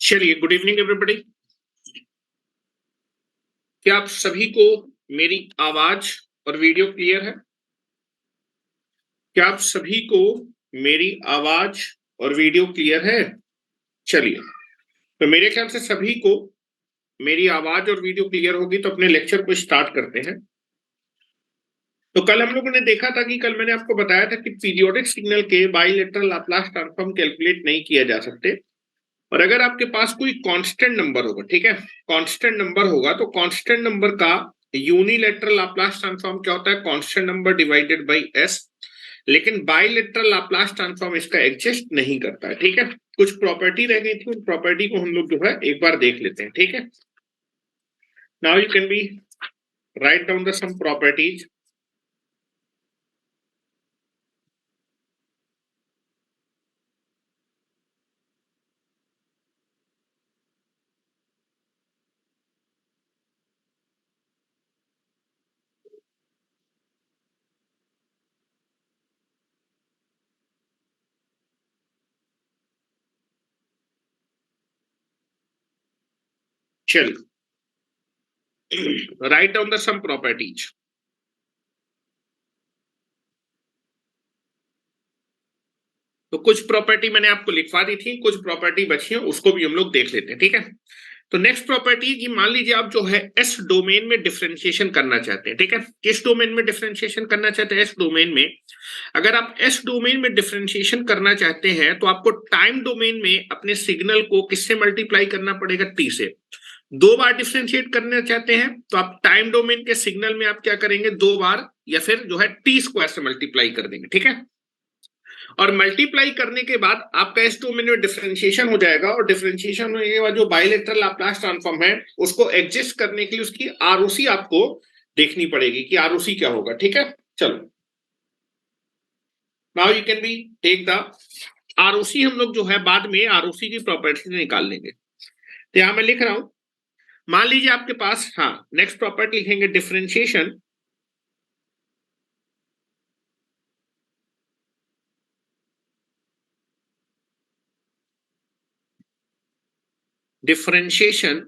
चलिए, good evening everybody. क्या आप सभी को मेरी आवाज और वीडियो क्लियर है? क्या आप सभी को मेरी आवाज और वीडियो क्लियर है? चलिए, तो मेरे ख्याल से सभी को मेरी आवाज और वीडियो क्लियर होगी, तो अपने लेक्चर को स्टार्ट करते हैं। तो कल हम लोगों ने देखा था कि कल मैंने आपको बताया था कि पीरियोडिक सिग्नल के बाइलेटरल लाप्लास ट्रांसफॉर्म कैलकुलेट नहीं किया जा सकते, और अगर आपके पास कोई कांस्टेंट नंबर होगा, ठीक है, कांस्टेंट नंबर होगा, तो कांस्टेंट नंबर का यूनिलैटरल लाप्लास ट्रांसफॉर्म क्या होता है? Constant number divided by S. लेकिन बाइलेटरल लाप्लास ट्रांसफॉर्म इसका एग्जिस्ट नहीं करता है, ठीक है। कुछ प्रॉपर्टी रह गई थी, उन प्रॉपर्टी को हम लोग जो है एक बार देख लेते हैं, ठीक है। Now you can be write down the sum properties. चल, write down the sum properties. तो कुछ प्रॉपर्टी मैंने आपको लिखवा दी थी, कुछ प्रॉपर्टी बची है, उसको भी हम लोग देख लेते हैं, ठीक है। तो नेक्स्ट प्रॉपर्टी की, मान लीजिए आप जो है एस डोमेन में डिफरेंशिएशन करना चाहते हैं, ठीक है। किस डोमेन में डिफरेंशिएशन करना चाहते हैं? एस डोमेन में। अगर आप एस डोमेन में डिफरेंशिएशन करना चाहते हैं तो आपको टाइम डोमेन में अपने सिग्नल को किससे मल्टीप्लाई करना पड़ेगा? टी से। दो बार डिफरेंशिएट करना चाहते हैं तो आप टाइम डोमेन के सिग्नल में आप क्या करेंगे? दो बार या फिर जो है टी स्क्वायर से मल्टीप्लाई कर देंगे, ठीक है। और मल्टीप्लाई करने के बाद आपका एस डोमेन में डिफरेंशिएशन हो जाएगा, और डिफरेंशिएशन होने के बाद जो बाइलेटरल लाप्लास ट्रांसफॉर्म है उसको एग्जिस्ट करने के लिए उसकी आरओसी आपको देखनी पड़ेगी कि आरओसी क्या होगा, ठीक है। चलो, now you can be take the ROC. हम लोग जो है बाद में आरओसी की प्रॉपर्टी निकाल लेंगे। तो यहां मैं लिख रहा हूं, मान लीजिए आपके पास, हाँ, नेक्स्ट प्रॉपर्टी लिखेंगे डिफरेंशिएशन डिफरेंशिएशन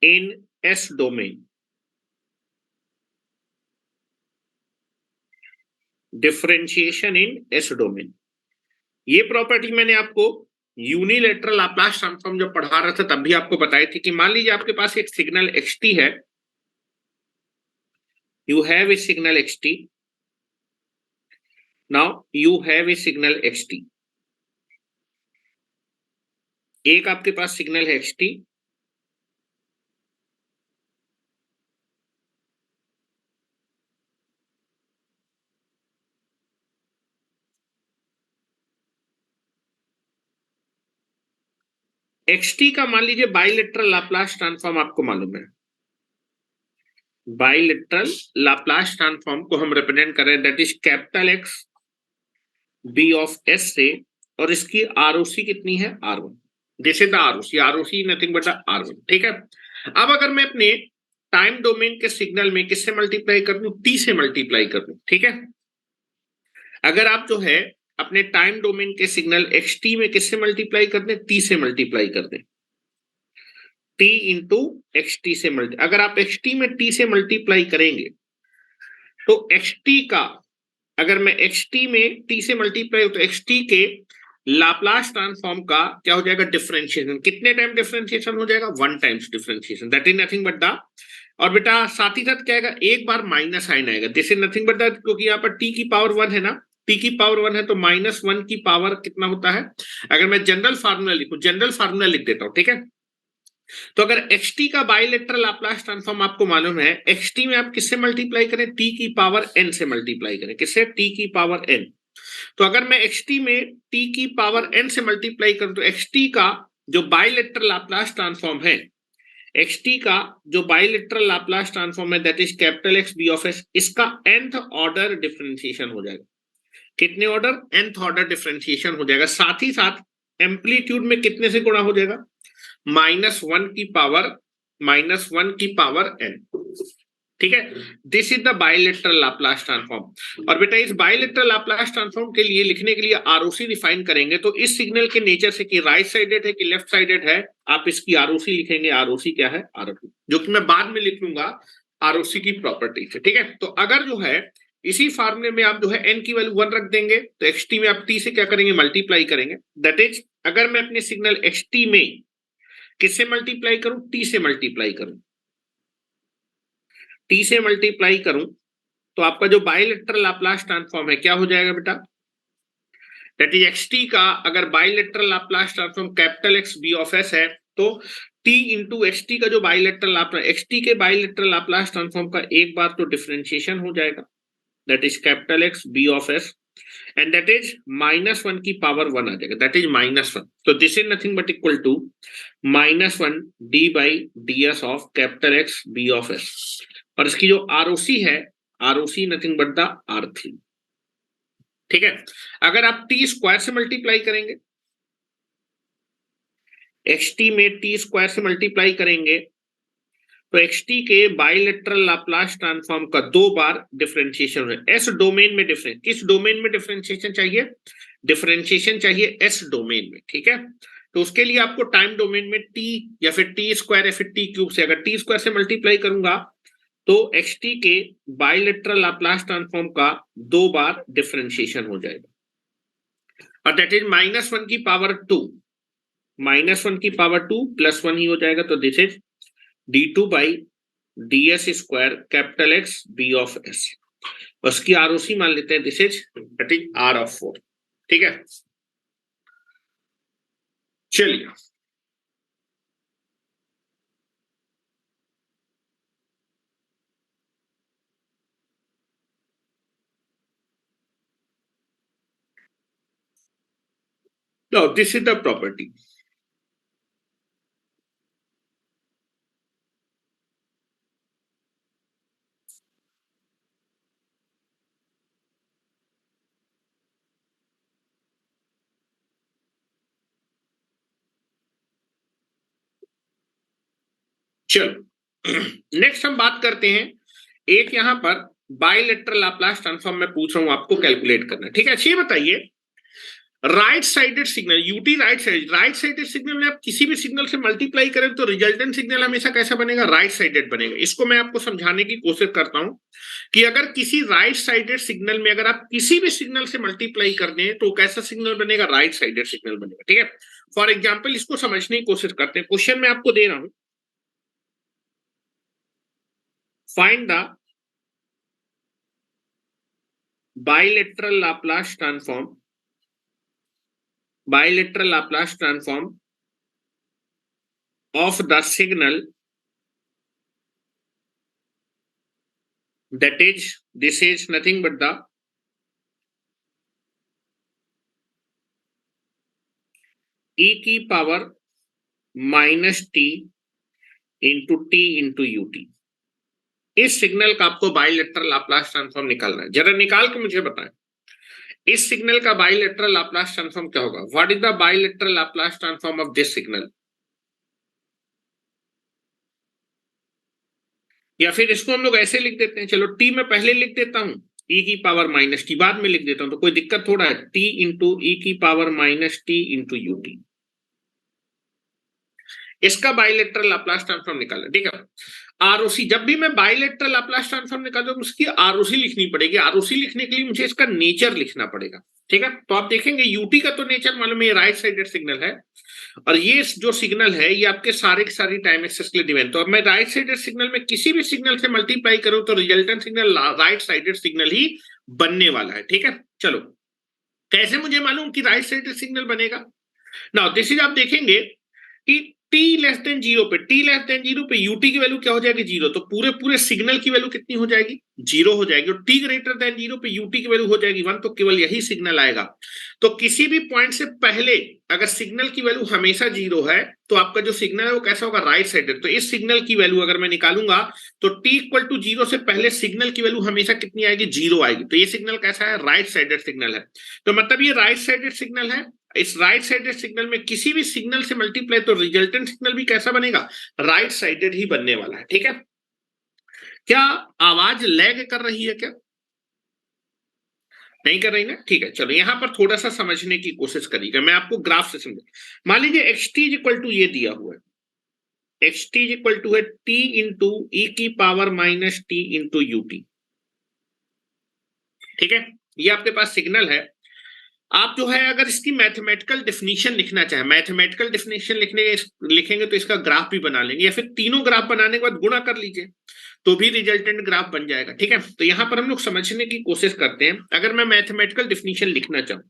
इन एस डोमेन। डिफरेंशिएशन इन एस डोमेन, ये प्रॉपर्टी मैंने आपको यूनिलेटरल लाप्लास ट्रांसफॉर्म जब पढ़ा रहा था तब भी आपको बताई थी कि मान लीजिए आपके पास एक सिग्नल xt है, you have a signal xt। Now you have a signal xt, एक आपके पास सिग्नल है xt, xt का मान लीजिए बाइलेटरल लाप्लास ट्रांसफॉर्म आपको मालूम है। बाइलेटरल लाप्लास ट्रांसफॉर्म को हम रिप्रेजेंट कर रहे हैं, that is capital X B of S से, और इसकी आरओसी कितनी है? R1। This is the ROC, ROC nothing but the R1, ठीक है। अब अगर मैं अपने टाइम डोमेन के सिग्नल में किससे मल्टीप्लाई कर दूं? टी से मल्टीप्लाई कर दूं, ठीक है। अगर आप जो है अपने टाइम डोमेन के सिग्नल xt में किससे मल्टीप्लाई कर दें? टी से मल्टीप्लाई कर दें, टी इंटू xt से मल्टी। अगर आप xt में टी से मल्टीप्लाई करेंगे तो xt का, अगर मैं xt में t से मल्टीप्लाई तो xt के लाप्लास ट्रांसफॉर्म का क्या हो जाएगा? डिफरेंशिएशन। कितने टाइम डिफरेंशिएशन हो जाएगा? One times differentiation, that is nothing but the, और बेटा साथ ही साथ क्या आएगा? एक बार माइनस साइन आएगा, this is nothing but the, क्योंकि यहाँ पर t की पावर 1 है ना, t की पावर 1 है तो -1 की पावर कितना होता है? अगर मैं जनरल फार्मूला लिखूं, जनरल फार्मूला लिख देता हूं, ठीक है। तो अगर xt का बाइलेटरल लाप्लास ट्रांसफॉर्म आपको मालूम है, xt में आप किससे मल्टीप्लाई करें? t की पावर n से मल्टीप्लाई करें, किससे? t की पावर n। तो अगर मैं xt में t की पावर n से मल्टीप्लाई करूं तो xt का जो बाइलेटरल लाप्लास ट्रांसफॉर्म है, xt का जो बाइलेटरल लाप्लास ट्रांसफॉर्म है, that is capital X B of S, इसका nth ऑर्डर डिफरेंशिएशन हो जाएगा। कितने ऑर्डर? nth ऑर्डर डिफरेंशिएशन हो जाएगा। साथ ही साथ एम्पलीट्यूड में कितने से गुणा हो जाएगा, -1 की पावर n। ठीक है, this is the bilateral Laplace transform. और बेटा इस बाइलेटरल लाप्लास ट्रांसफॉर्म के लिए लिखने के लिए आरओसी डिफाइन करेंगे, तो इस सिग्नल के नेचर से कि राइट साइडेड है कि लेफ्ट साइडेड है, आप इसकी आरओसी लिखेंगे। आरओसी क्या है, आरओसी, जो कि मैं बाद में लिख लूंगा आरओसी की प्रॉपर्टी से। ठीक है, तो अगर जो है इसी फार्मूले में आप जो है n की वैल्यू 1 रख देंगे, तो xt में आप t से क्या करेंगे, मल्टीप्लाई करेंगे। दैट इज अगर मैं अपने सिग्नल xt में किससे मल्टीप्लाई करूं, t से मल्टीप्लाई करूं, t से मल्टीप्लाई करूं, तो आपका जो बाइलेटरल लाप्लास ट्रांसफॉर्म है क्या हो जाएगा बेटा, दैट इज xt का अगर bilateral Laplace transform capital X b of s है, तो t इंटू xt का जो बाइलेटरल लाप्लास, xt के बाइलेटरल लाप्लास ट्रांसफॉर्म का एक बार तो डिफरेंशिएशन हो जाएगा, that is capital X b of s, and that is -1 की पावर 1 आ जाएगा, दैट इज -1। तो this is nothing but equal to -1 d by ds of capital X b of s। और इसकी जो आरओसी है, ROC nothing but the R3। ठीक है, अगर आप टी स्क्वायर से मल्टीप्लाई करेंगे, xt में टी स्क्वायर से मल्टीप्लाई करेंगे, तो xt के बाइलेटरल लाप्लास ट्रांसफॉर्म का 2 बार डिफरेंशिएशन है। एस डोमेन में डिफरेंस, किस डोमेन में डिफरेंशिएशन चाहिए, डिफरेंशिएशन चाहिए एस डोमेन में। ठीक है, तो उसके लिए आपको टाइम डोमेन में t या फिर टी स्क्वायर या फिर टी क्यूब से, अगर टी स्क्वायर से मल्टीप्लाई करूंगा तो xt के बाइलेटरल लाप्लास ट्रांसफॉर्म का 2 बार डिफरेंशिएशन हो जाएगा, और दैट इज -1 की पावर 2, -1 की पावर 2 प्लस 1 ही हो जाएगा, तो this is d2 by ds square capital X b of s। उसकी आरओसी मान लेते हैं, this is that is r of 4। ठीक है, चलिए now this is the property। चलो नेक्स्ट हम बात करते हैं, एक यहां पर बाइलेटरल लाप्लास ट्रांसफॉर्म मैं पूछ रहा हूं आपको कैलकुलेट करना। ठीक है, अच्छी बताइए, right sided signal UT, right sided signal में आप किसी भी सिग्नल से मल्टीप्लाई करें तो रिजल्टेंट सिग्नल हमेशा कैसा बनेगा, राइट साइडेड बनेगा। इसको मैं आपको समझाने की कोशिश करता हूं कि अगर किसी राइट साइडेड सिग्नल में अगर आप किसी भी सिग्नल से मल्टीप्लाई कर दें तो कैसा सिग्नल बनेगा, राइट साइडेड सिग्नल बनेगा। ठीक है, फॉर एग्जाम्पल इसको समझने की कोशिश करते हैं। क्वेश्चन में आपको दे रहा हूं, find the bilateral Laplace transform, bilateral Laplace transform of the signal, that is this is nothing but the e की पावर -t into t into ut। इस सिग्नल का आपको बाइलेटरल लाप्लास ट्रांसफॉर्म निकालना है, जरा निकाल के मुझे बताएं इस सिग्नल का बाइलेटरल लाप्लास ट्रांसफॉर्म क्या होगा, what is the bilateral Laplace transform of this signal. या फिर इसको हम लोग ऐसे लिख देते हैं, चलो t में पहले लिख देता हूं e की पावर -t, बाद में लिख देता हूं, तो कोई दिक्कत थोड़ा है, t इंटू e की पावर -t इंटू ut। इसका बाइलेटरल लाप्लास ट्रांसफॉर्म निकालना। ठीक है, आरओसी, जब भी मैं बाइलेटरल लाप्लास ट्रांसफॉर्म निकालता हूं उसकी आरओसी लिखनी पड़ेगी। आरओसी लिखने के लिए मुझे इसका नेचर लिखना पड़ेगा। ठीक है, तो आप देखेंगे यूटी का तो नेचर मालूम है, ये राइट साइडेड सिग्नल है, और ये जो सिग्नल है ये आपके सारे के सारी टाइम एक्सेस के लिए डिपेंड। तो अब मैं राइट साइडेड सिग्नल में किसी भी सिग्नल से मल्टीप्लाई करूं तो resultant signal right sided signal ही बनने वाला है। ठीक है, चलो कैसे मुझे मालूम कि राइट साइडेड सिग्नल बनेगा, नाउ दिस इज, आप देखेंगे कि t लेस देन 0 पे, t लेस देन 0 पे ut की वैल्यू क्या हो जाएगी, 0। तो पूरे पूरे सिग्नल की वैल्यू कितनी हो जाएगी, 0 हो जाएगी। और t ग्रेटर देन 0 पे ut की वैल्यू हो जाएगी 1, तो केवल यही सिग्नल आएगा। तो किसी भी पॉइंट से पहले अगर सिग्नल की वैल्यू हमेशा 0 है तो आपका जो सिग्नल है वो कैसा होगा, राइट साइडेड। तो इस सिग्नल की वैल्यू अगर मैं निकालूंगा तो t इक्वल टू 0 से पहले सिग्नल की वैल्यू हमेशा कितनी आएगी, 0 आएगी। तो ये सिग्नल कैसा है, राइट साइडेड सिग्नल है। तो मतलब ये राइट साइडेड सिग्नल है, इस राइट साइडेड सिग्नल में किसी भी सिग्नल से मल्टीप्लाई तो रिजल्टेंट सिग्नल भी कैसा बनेगा, राइट साइडेड ही बनने वाला है। ठीक है, क्या आवाज लैग कर रही है क्या? नहीं कर रही ना, ठीक है। चलो यहां पर थोड़ा सा समझने की कोशिश करिएगा, मैं आपको ग्राफ से समझ। मान लीजिए X T is equal to ये दिया हुआ है, X T is equal to है टी इंटू ई की power minus T into U T. ठीक है, ये आपके पास सिग्नल है। आप जो है अगर इसकी मैथमेटिकल डेफिनेशन लिखना चाहे, मैथमेटिकल डेफिनेशन लिखेंगे तो इसका ग्राफ भी बना लेंगे, या फिर तीनों ग्राफ बनाने के बाद गुणा कर लीजिए तो भी रिजल्टेंट ग्राफ बन जाएगा। ठीक है, तो यहां पर हम लोग समझने की कोशिश करते हैं। अगर मैं मैथमेटिकल डेफिनेशन लिखना चाहूं,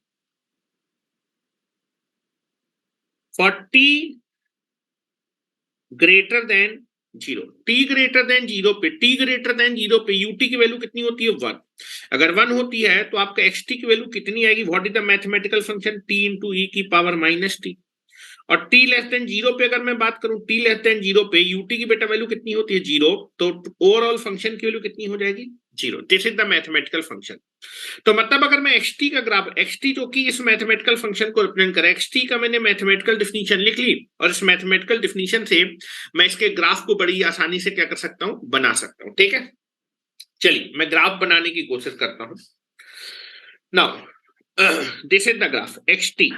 40 greater than 0, T greater than 0 पे, टी ग्रेटर देन 0 पे यूटी की वैल्यू कितनी होती है, 1। अगर 1 होती है तो आपका एक्स टी की वैल्यू कितनी आएगी, what is the mathematical function, t into ई की पावर माइनस टी। और टी लेस देन 0 पे अगर मैं बात करूं, टी लेस देन 0 पे यूटी की बेटा वैल्यू कितनी होती है, 0, तो ओवरऑल फंक्शन की वैल्यू कितनी हो जाएगी, 0। This is the mathematical function. तो मतलब अगर मैं एक्स टी का ग्राफ, एक्स टी जो कि इस मैथमेटिकल फंक्शन को रिप्रेजेंट करे, एक्स टी का मैंने मैथमेटिकल डिफिनीशन लिख ली, और इस मैथमेटिकल डिफिनीशन से मैं इसके ग्राफ को बड़ी आसानी से क्या कर सकता हूं, बना सकता हूं। ठीक है, चलिए मैं ग्राफ बनाने की कोशिश करता हूं। Now this is the graph x T,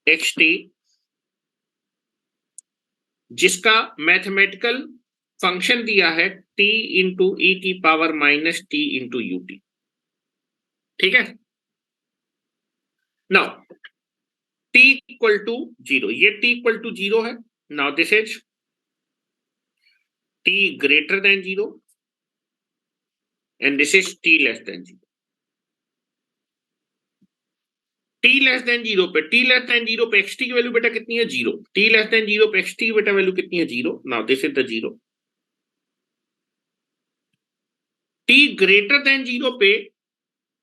x T जिसका मैथमेटिकल फंक्शन दिया है t इंटू ई की power minus T into U T. ठीक है, नाउ t इक्वल टू 0, ये t इक्वल टू 0 है। Now this is t greater than 0 and this is t less than 0। t less than 0 पे, t less than 0 पे xt की value बेटा कितनी है, 0। t लेस देन 0 पे xt की बेटा वैल्यू कितनी है, 0। Now this is the 0। t greater than 0 पे,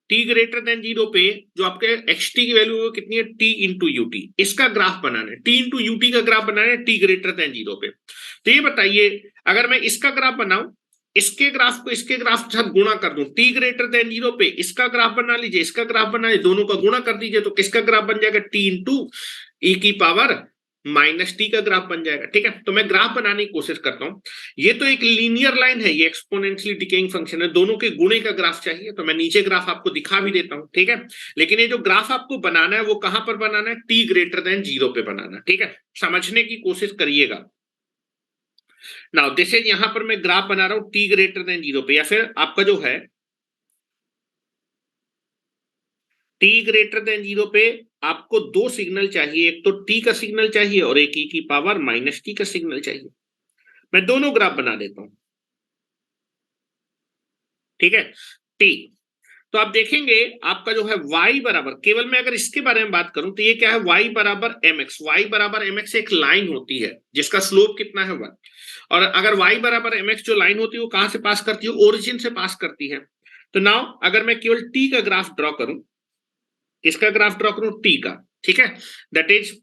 t ग्रेटर देन 0 पे जो आपके xt की वैल्यू कितनी है, t इंटू यू टी। इसका ग्राफ बनाना है, t इंटू यू टी का ग्राफ बनाना है t ग्रेटर देन 0 पे। तो ये बताइए, अगर मैं इसका ग्राफ बनाऊं, इसके ग्राफ को इसके ग्राफ के साथ गुणा कर दूं, t ग्रेटर देन 0 पे इसका ग्राफ बना लीजिए, इसका ग्राफ बना लीजिए, दोनों का गुणा कर दीजिए, तो किसका ग्राफ बन जाएगा, t इंटू ई की पावर माइनस टी का ग्राफ बन जाएगा। ठीक है, तो मैं ग्राफ बनाने की कोशिश करता हूं। ये तो एक लीनियर लाइन है, ये एक्सपोनेंशियली डिकेइंग फंक्शन है, दोनों के गुणे का ग्राफ चाहिए, तो मैं नीचे ग्राफ आपको दिखा भी देता हूं। ठीक है, लेकिन ये जो ग्राफ आपको बनाना है वो कहां पर बनाना है, टी ग्रेटर देन 0 पे बनाना है। ठीक है, समझने की कोशिश करिएगा। नाउ दिस इज, यहां पर मैं ग्राफ बना रहा हूं टी ग्रेटर देन 0 पे, या फिर आपका जो है टी ग्रेटर देन 0 पे आपको दो सिग्नल चाहिए, एक तो टी का सिग्नल चाहिए और एक ई की पावर माइनस टी का सिग्नल चाहिए। मैं दोनों ग्राफ बना देता हूं। ठीक है, टी, तो आप देखेंगे आपका जो है y बराबर, केवल मैं अगर इसके बारे में बात करूं तो ये क्या है, y बराबर mx, y बराबर mx एक लाइन होती है जिसका स्लोप कितना है 1। और अगर y बराबर mx जो लाइन होती है वो कहां से पास करती है, ओरिजिन से पास करती है। तो नाउ अगर मैं केवल t का ग्राफ ड्रॉ करूं, इसका ग्राफ ड्रॉ करूं t का, ठीक है, दैट इज,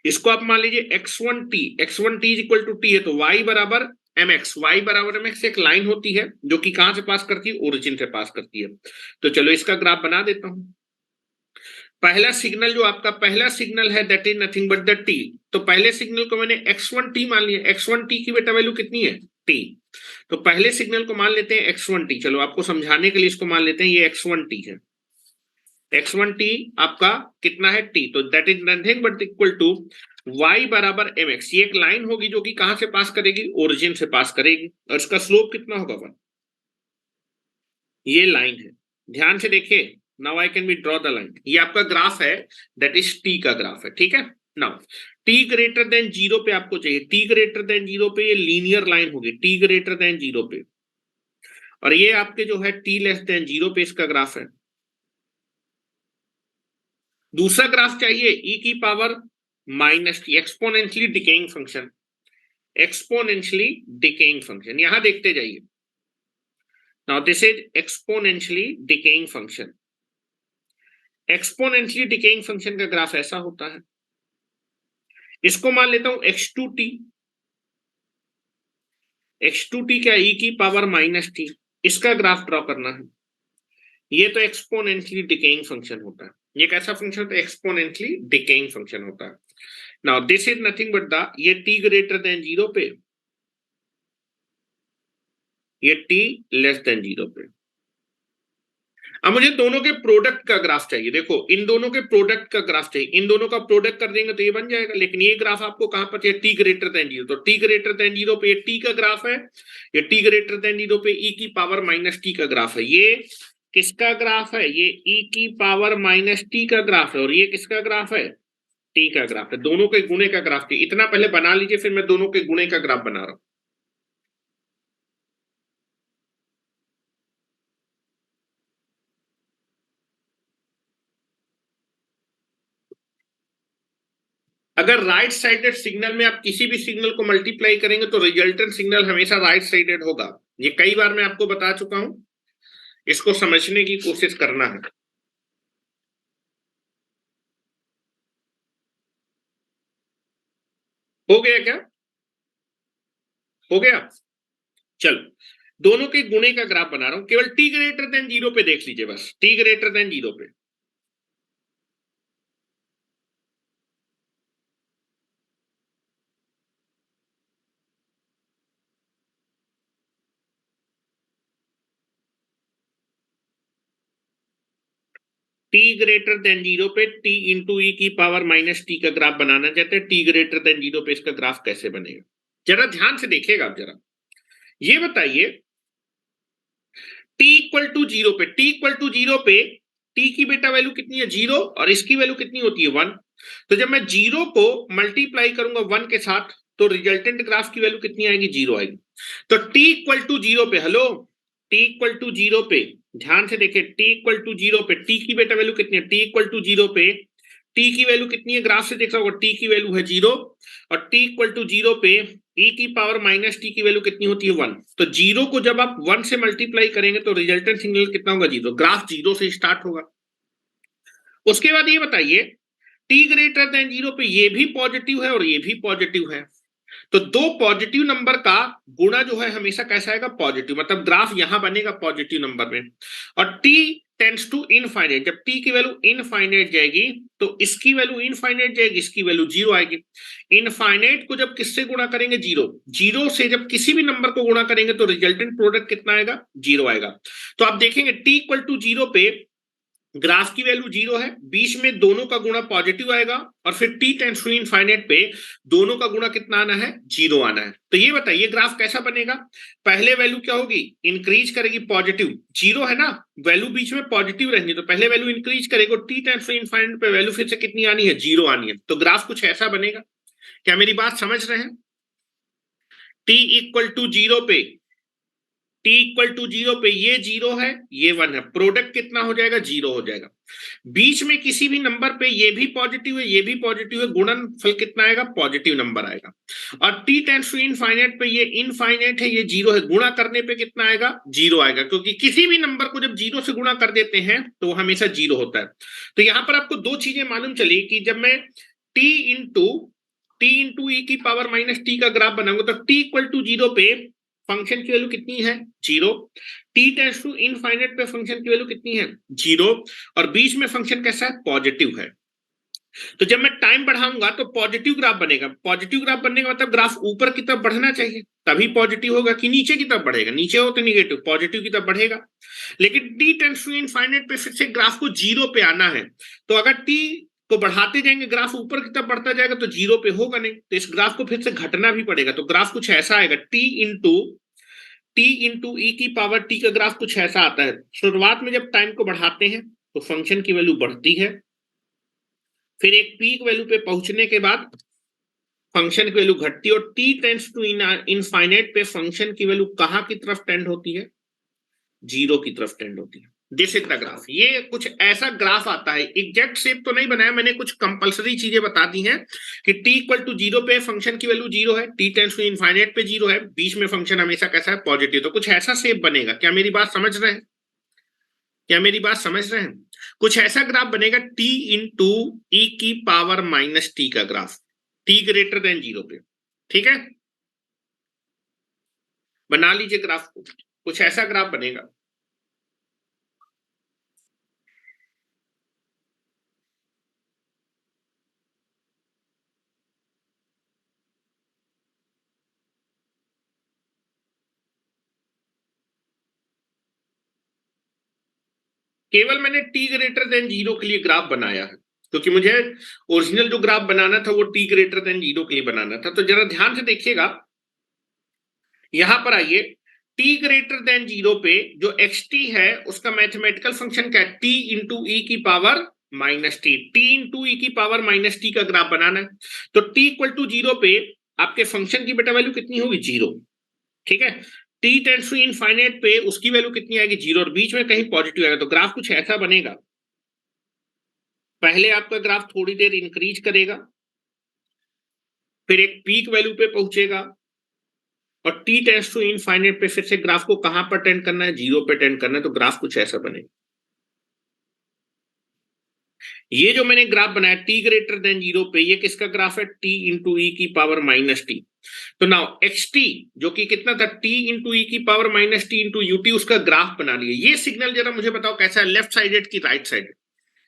इसको आप मान लीजिए x1t, x1t is equal to t है, तो y बराबर mx, y बराबर mx एक लाइन होती है जो कि कहां से पास करती है, ओरिजिन से पास करती है। तो चलो इसका ग्राफ बना देता हूं। पहला सिग्नल जो आपका पहला सिग्नल है that is nothing but the t, तो पहले सिग्नल को मैंने x1t मान लिया, x1t की बेटा वैल्यू कितनी है, t। तो पहले सिग्नल को मान लेते हैं x1t, चलो आपको समझाने के लिए इसको मान लेते हैं ये x1t है, x1t आपका कितना है, t, तो that is nothing but equal to y बराबर mx, ये एक लाइन होगी जो कि कहां से पास करेगी, ओरिजिन से पास करेगी, और इसका स्लोप कितना होगा 1। ये लाइन है, ध्यान से देखिए, now I can be draw the line, ये आपका ग्राफ है, दैट इज t का ग्राफ है। ठीक है, नाउ t ग्रेटर देन 0 पे आपको चाहिए, t ग्रेटर देन 0 पे ये लीनियर लाइन होगी, t ग्रेटर देन 0 पे, और ये आपके जो है t लेस देन 0 पे इसका ग्राफ है। दूसरा ग्राफ चाहिए e की power minus T, exponentially decaying function, exponentially decaying function, यहां देखते जाइए। Now this is exponentially decaying function, exponentially decaying function का ग्राफ ऐसा होता है। इसको मान लेता हूं x2t, x2t क्या e की पावर माइनस टी, इसका ग्राफ ड्रॉ करना है। ये तो एक्सपोनेंशियली डिकेइंग फंक्शन होता है। ये कैसा फंक्शन होता है? एक्सपोनेंशियली डिकेइंग फंक्शन होता है। Now this is nothing but the, ये t ग्रेटर देन 0 पे, ये t लेस देन 0 पे। अब मुझे दोनों के प्रोडक्ट का ग्राफ चाहिए। देखो इन दोनों के प्रोडक्ट का ग्राफ चाहिए, इन दोनों का प्रोडक्ट कर देंगे तो ये बन जाएगा, लेकिन ये ग्राफ आपको कहां पर चाहिए? T greater than 0। तो टी ग्रेटर देन 0 पे ये टी का ग्राफ है, ये टी ग्रेटर देन 0 पे ई की पावर माइनस टी का ग्राफ है। ये किसका ग्राफ है? ये ई की पावर माइनस टी का ग्राफ है, और ये किसका ग्राफ है? टी का ग्राफ है। दोनों के गुणे का ग्राफ चाहिए। इतना पहले बना लीजिए, फिर मैं दोनों के गुणे का ग्राफ बना रहा हूं। अगर राइट साइडेड सिग्नल में आप किसी भी सिग्नल को मल्टीप्लाई करेंगे तो रिजल्टेंट सिग्नल हमेशा राइट साइडेड होगा। ये कई बार मैं आपको बता चुका हूं, इसको समझने की कोशिश करना है। हो गया क्या? हो गया? चलो, दोनों के गुणे का ग्राफ बना रहा हूं। केवल टी ग्रेटर देन 0 पे देख लीजिए, बस टी ग्रेटर देन 0 पे। टी ग्रेटर देन 0 पे टी इंटू ई की पावर माइनस टी का ग्राफ बनाना चाहते हैं। टी ग्रेटर देन 0 पे इसका ग्राफ कैसे बनेगा? जरा ध्यान से देखिएगा आप। जरा ये बताइए, टी इक्वल टू 0 पे, टी इक्वल टू 0 पे टी की बेटा वैल्यू कितनी है? 0, और इसकी वैल्यू कितनी होती है? 1। तो जब मैं 0 को मल्टीप्लाई करूंगा 1 के साथ तो रिजल्टेंट ग्राफ की वैल्यू कितनी आएगी? 0 आएगी। तो टी इक्वल टू 0 पे, हेलो, टी इक्वल टू 0 पे ध्यान से देखिए, टी इक्वल टू 0 पे टी की बेटा वैल्यू कितनी है? टी इक्वल टू 0 पे टी की वैल्यू कितनी है? ग्राफ से देख रहा होगा, टी की वैल्यू है 0, और टी इक्वल टू 0 पे e की पावर माइनस टी की वैल्यू कितनी होती है? 1। तो 0 को जब आप 1 से मल्टीप्लाई करेंगे तो रिजल्टेंट सिग्नल कितना होगा? 0। ग्राफ 0 से स्टार्ट होगा। उसके बाद ये बताइए, टी ग्रेटर देन 0 पे ये भी पॉजिटिव है और ये भी पॉजिटिव है, तो दो पॉजिटिव नंबर का गुणा जो है हमेशा कैसा आएगा? पॉजिटिव। मतलब ग्राफ यहां बनेगा पॉजिटिव नंबर में। और t टेंड्स टू इनफाइनाइट, जब t की वैल्यू इनफाइनाइट जाएगी तो इसकी वैल्यू इनफाइनाइट जाएगी, इसकी वैल्यू 0 आएगी। इनफाइनाइट को जब किससे गुणा करेंगे? 0। 0 से जब किसी भी नंबर को गुणा करेंगे तो रिजल्टेंट प्रोडक्ट कितना आएगा? 0 आएगा। तो आप देखेंगे t इक्वल टू 0 पे ग्राफ की वैल्यू 0 है, बीच में दोनों का गुणा पॉजिटिव आएगा, और फिर t टेंड्स टू इनफाइनाइट पे दोनों का गुणा कितना आना है? 0 आना है। तो ये बताइए ग्राफ कैसा बनेगा? पहले वैल्यू क्या होगी? इंक्रीज करेगी, पॉजिटिव। 0 है ना, वैल्यू बीच में पॉजिटिव रहेंगी, तो पहले वैल्यू इंक्रीज करेगी, t टेंड्स टू इनफाइनाइट पे वैल्यू फिर से कितनी आनी है? 0 आनी है। तो ग्राफ कुछ ऐसा बनेगा। क्या मेरी बात समझ रहे हैं? t इक्वल टू 0 पे, t इक्वल टू 0 पे ये 0 है, ये 1 है, प्रोडक्ट कितना हो जाएगा? 0 हो जाएगा। बीच में किसी भी नंबर पे ये भी पॉजिटिव है, ये भी पॉजिटिव है, गुणनफल कितना आएगा? पॉजिटिव नंबर आएगा। और t टेंड्स टू इनफाइनाइट पे ये इनफाइनाइट है, ये 0 है, गुणा करने पे कितना आएगा? 0 आएगा, क्योंकि किसी भी नंबर को जब 0 से गुणा कर देते हैं तो वो हमेशा 0 होता है। तो यहां पर आपको दो चीजें मालूम चली कि जब मैं t इंटू ई की पावर माइनस टी का ग्राफ बनाऊंगा तो t इक्वल टू 0 पे फंक्शन की वैल्यू कितनी है? 0। t टेंड्स टू इनफाइनाइट पे फंक्शन की वैल्यू कितनी है? 0। और बीच में फंक्शन कैसा है? पॉजिटिव है। तो जब मैं टाइम बढ़ाऊंगा तो पॉजिटिव ग्राफ बनेगा। पॉजिटिव ग्राफ बनने का मतलब ग्राफ ऊपर की तरफ बढ़ना चाहिए, तभी पॉजिटिव होगा, कि नीचे की तरफ बढ़ेगा? नीचे हो तो निगेटिव, पॉजिटिव की तरफ बढ़ेगा। लेकिन t टेंड्स टू इनफाइनाइट पे फिर से ग्राफ को 0 पे आना है, तो अगर t को बढ़ाते जाएंगे, ग्राफ ऊपर की तरफ बढ़ता जाएगा तो 0 पे होगा नहीं, तो इस ग्राफ को फिर से घटना भी पड़ेगा। तो ग्राफ कुछ ऐसा आएगा, टी इंटू ई की पावर टी का ग्राफ कुछ ऐसा आता है। शुरुआत में जब टाइम को बढ़ाते हैं तो फंक्शन की वैल्यू बढ़ती है, फिर एक पीक वैल्यू पे पहुंचने के बाद फंक्शन की वैल्यू घटती है, और टी टेंड्स टू इनफाइनाइट पे फंक्शन की वैल्यू कहां की तरफ टेंड होती है? 0 की तरफ टेंड होती है। This is the graph. ये कुछ ऐसा ग्राफ आता है। एग्जैक्ट शेप तो नहीं बनाया मैंने, कुछ कंपलसरी चीजें बता दी हैं कि t इक्वल टू 0 पे फंक्शन की वैल्यू 0 है, t टेंड्स टू इनफाइनाइट पे 0 है, बीच में फंक्शन हमेशा कैसा है? पॉजिटिव। तो कुछ ऐसा शेप बनेगा। क्या मेरी बात समझ रहे हैं? क्या मेरी बात समझ रहे हैं? कुछ ऐसा ग्राफ बनेगा, t इंटू ई की पावर माइनस टी का ग्राफ। टी ग्रेटर देन 0 पे। ठीक है, बना लीजिए ग्राफ को, कुछ ऐसा ग्राफ बनेगा। केवल मैंने टी ग्रेटर देन 0 के लिए ग्राफ बनाया है, क्योंकि मुझे ओरिजिनल जो ग्राफ बनाना था वो टी ग्रेटर देन 0 के लिए बनाना था। तो जरा ध्यान से देखिएगा, यहां पर आइए, टी ग्रेटर देन 0 पे जो एक्स टी है उसका मैथमेटिकल फंक्शन क्या है, टी इंटू ई की power minus t. T into ई की पावर माइनस टी का ग्राफ बनाना है। तो टी इक्वल टू 0 पे आपके फंक्शन की बेटा वैल्यू कितनी होगी, 0। ठीक है, टी टेंड्स टू इनफाइनाइट पे उसकी वैल्यू कितनी आएगी, 0, और बीच में कहीं पॉजिटिव आएगा। तो ग्राफ कुछ ऐसा बनेगा, पहले आपका ग्राफ थोड़ी देर इंक्रीज करेगा, फिर एक पीक वैल्यू पे पहुंचेगा, और टी टेंड्स टू इनफाइनाइट पे फिर से ग्राफ को कहां पर टेंड करना है, 0 पे टेंड करना है। तो ग्राफ कुछ ऐसा बनेगा। ये जो मैंने ग्राफ बनाया टी ग्रेटर देन 0 पे, ये किसका ग्राफ है, टी इंटू ई की पावर माइनस टी। तो नाउ एक्स टी जो कि कितना था, टी इंटू ई की power minus T into UT, उसका ग्राफ बना लिया। ये सिग्नल जरा मुझे बताओ कैसा है, लेफ्ट साइडेड की राइट साइडेड?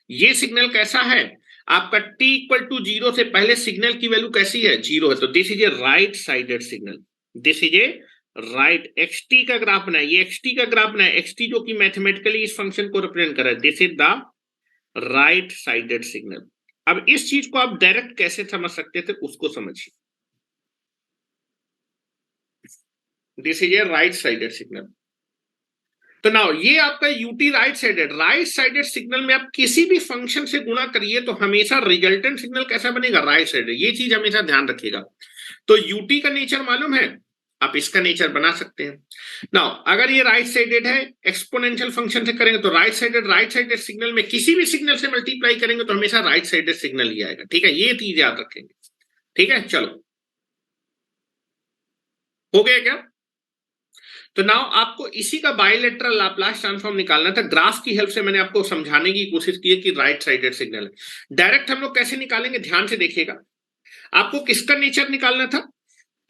ये सिग्नल कैसा है आपका, t इक्वल टू 0 से पहले सिग्नल की वैल्यू कैसी है, 0 है। तो this is a right sided signal, this is a right. X T का ग्राफ बनाए, ये एक्स टी का ग्राफ बनाए, एक्स टी जो कि मैथमेटिकली इस फंक्शन को रिप्रेजेंट कर रहा है, this is the right sided signal. अब इस चीज को आप डायरेक्ट कैसे समझ सकते थे उसको समझिए, this is a right sided signal. तो नाउ ये आपका यूटी राइट साइडेड सिग्नल में आप किसी भी फंक्शन से गुणा करिए तो हमेशा रिजल्टेंट सिग्नल कैसा बनेगा, राइट साइडेड। ये चीज हमेशा ध्यान रखिएगा। तो यूटी का नेचर मालूम है, आप इसका नेचर बना सकते हैं। नाउ अगर ये राइट साइडेड है, एक्सपोनेंशियल फंक्शन से करेंगे तो राइट साइडेड सिग्नल में किसी भी सिग्नल से मल्टीप्लाई करेंगे तो हमेशा राइट साइडेड सिग्नल ही आएगा। ठीक है, ये चीज याद रखेंगे। ठीक है, चलो हो गया क्या? तो नाउ आपको इसी का बायलेटरल लाप्लास ट्रांसफॉर्म निकालना था। ग्राफ की हेल्प से मैंने आपको समझाने की कोशिश की है कि राइट साइडेड सिग्नल है। डायरेक्ट हम लोग कैसे निकालेंगे, ध्यान से देखिएगा। आपको किसका नेचर निकालना था,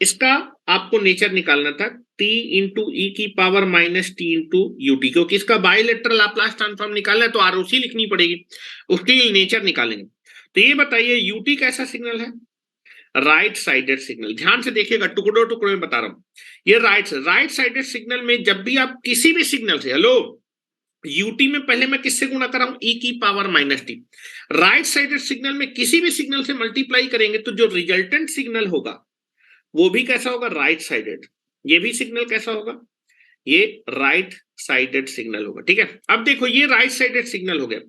इसका आपको नेचर निकालना था t इंटू ई की power minus T into UT, क्योंकि इसका बायलेटरल लाप्लास ट्रांसफॉर्म निकालना है तो आरओसी लिखनी पड़ेगी, उसके लिए नेचर निकालेंगे। तो ये बताइए यूटी कैसा सिग्नल है, राइट साइडेड सिग्नल। ध्यान से देखिएगा, टुकड़ों टुकड़ों में बता रहा हूं। ये राइट साइडेड सिग्नल में जब भी आप किसी भी सिग्नल से, हेलो, यूटी में पहले मैं किससे गुणा कर रहा हूं, ई की power minus T. Right sided signal में किसी भी सिग्नल से मल्टीप्लाई करेंगे तो जो रिजल्टेंट सिग्नल होगा वो भी कैसा होगा, राइट साइडेड। ये भी सिग्नल कैसा होगा, ये राइट साइडेड सिग्नल होगा। ठीक है, अब देखो ये राइट साइडेड सिग्नल हो गया।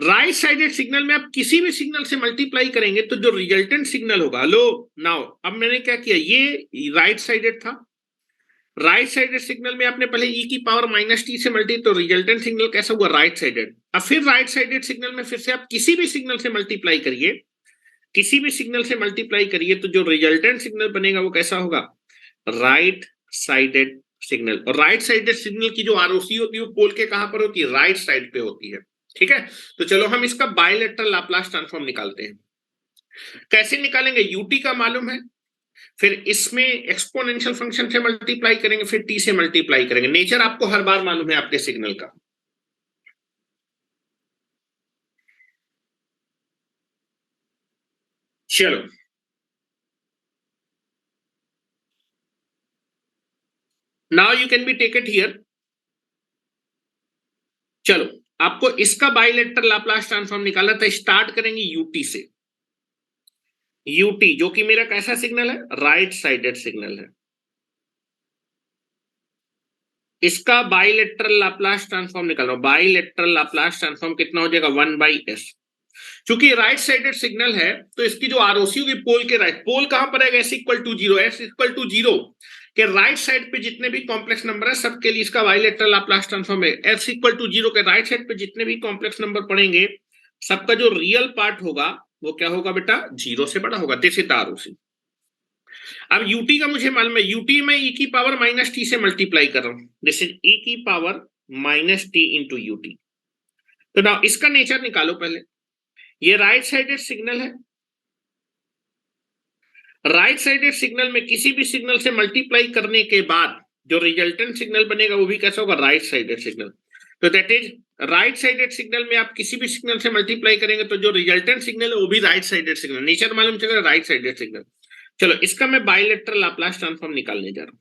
राइट साइडेड सिग्नल में आप किसी भी सिग्नल से मल्टीप्लाई करेंगे तो जो रिजल्टेंट सिग्नल होगा, हेलो नाउ अब मैंने क्या किया, ये राइट साइडेड था, राइट साइडेड सिग्नल में आपने पहले ई की पावर माइनस टी से मल्टी, तो रिजल्टेंट सिग्नल कैसा हुआ, राइट साइडेड। अब फिर राइट साइडेड सिग्नल में फिर से आप किसी भी सिग्नल से मल्टीप्लाई करिए, किसी भी सिग्नल से मल्टीप्लाई करिए तो जो रिजल्टेंट सिग्नल बनेगा वो कैसा होगा, राइट साइडेड सिग्नल। और राइट साइडेड सिग्नल की जो आरओसी होती है वो पोल के कहां पर होती है, राइट साइड पे होती है। ठीक है, तो चलो हम इसका बायलेटरल लाप्लास ट्रांसफॉर्म निकालते हैं। कैसे निकालेंगे, यूटी का मालूम है, फिर इसमें एक्सपोनेंशियल फंक्शन से मल्टीप्लाई करेंगे, फिर टी से मल्टीप्लाई करेंगे। नेचर आपको हर बार मालूम है आपके सिग्नल का। चलो now you can be take it here. चलो आपको इसका बायलेटरल लाप्लास ट्रांसफॉर्म निकालना था, स्टार्ट करेंगे यूटी से। यूटी जो कि मेरा कैसा सिग्नल है, राइट साइडेड सिग्नल है, इसका बाइलेटरल लाप्लास ट्रांसफॉर्म निकाल रहा हूं। बाइलेटरल लाप्लास ट्रांसफॉर्म कितना हो जाएगा, 1/s। क्योंकि राइट साइडेड सिग्नल है तो इसकी जो आरओसी होगी पोल के राइट, पोल कहां पर आएगा, s equal to 0, s equal to 0 के राइट साइड पे जितने भी कॉम्प्लेक्स नंबर है सबके लिए इसका बाइलेटरल लाप्लास ट्रांसफॉर्म है। s इक्वल टू 0 के राइट साइड पे जितने भी कॉम्प्लेक्स नंबर पड़ेंगे सबका जो रियल पार्ट होगा वो क्या होगा बेटा, 0 से बड़ा होगा। This is the ROC. अब यूटी का मुझे मालूम है, यूटी में ई की पावर माइनस टी से मल्टीप्लाई कर रहा हूं, दिस इज ई की power minus T into UT. तो ना इसका नेचर निकालो पहले। ये राइट साइडेड सिग्नल है, राइट साइडेड सिग्नल में किसी भी सिग्नल से मल्टीप्लाई करने के बाद जो रिजल्टेंट सिग्नल बनेगा वो भी कैसा होगा, राइट साइडेड सिग्नल। तो that is right sided signal में आप किसी भी सिग्नल से मल्टीप्लाई करेंगे तो जो रिजल्टेंट सिग्नल है वो भी राइट साइडेड सिग्नल, नेचर मालूम चलेगा राइट साइडेड सिग्नल। चलो इसका मैं बाइलेटरल लाप्लास ट्रांसफॉर्म निकालने जा रहा हूं,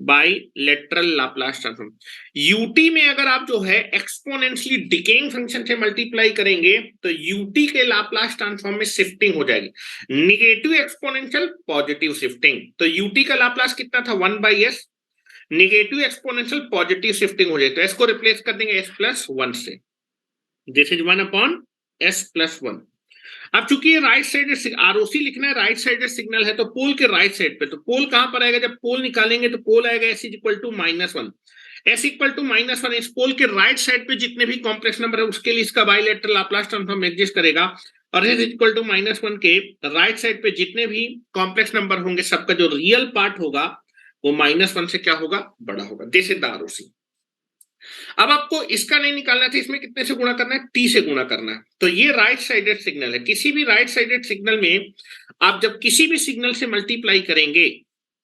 बाइलेटरल लाप्लास ट्रांसफॉर्म। यूटी में अगर आप जो है एक्सपोनेंशियली डिकेइंग फंक्शन से मल्टीप्लाई करेंगे तो यूटी के लाप्लास ट्रांसफॉर्म में शिफ्टिंग हो जाएगी, निगेटिव एक्सपोनेंशियल पॉजिटिव शिफ्टिंग। तो यूटी का लाप्लास कितना था, 1/s, negative exponential positive shifting हो जाए तो एस को रिप्लेस कर देंगे s+1 से, दिस इज 1/s+1। अब चूंकि ये राइट साइड आरओसी लिखना है, राइट साइडेड सिग्नल है तो पोल के राइट साइड पे, तो पोल कहां पर आएगा, जब पोल निकालेंगे तो पोल आएगा s = -1, s = -1। इस पोल के राइट साइड पे जितने भी कॉम्प्लेक्स नंबर है उसके लिए इसका बाइलेटरल लाप्लास ट्रांसफॉर्म एग्जिस्ट करेगा, और s = -1 के राइट साइड पे जितने भी कॉम्प्लेक्स नंबर होंगे सबका जो रियल पार्ट होगा वो -1 से क्या होगा, बड़ा होगा, दिस इज द आरओसी। अब आपको इसका नहीं निकालना था, इसमें कितने से गुणा करना है, t से गुणा करना है। तो ये राइट साइडेड सिग्नल है, किसी भी राइट साइडेड सिग्नल में आप जब किसी भी सिग्नल से मल्टीप्लाई करेंगे,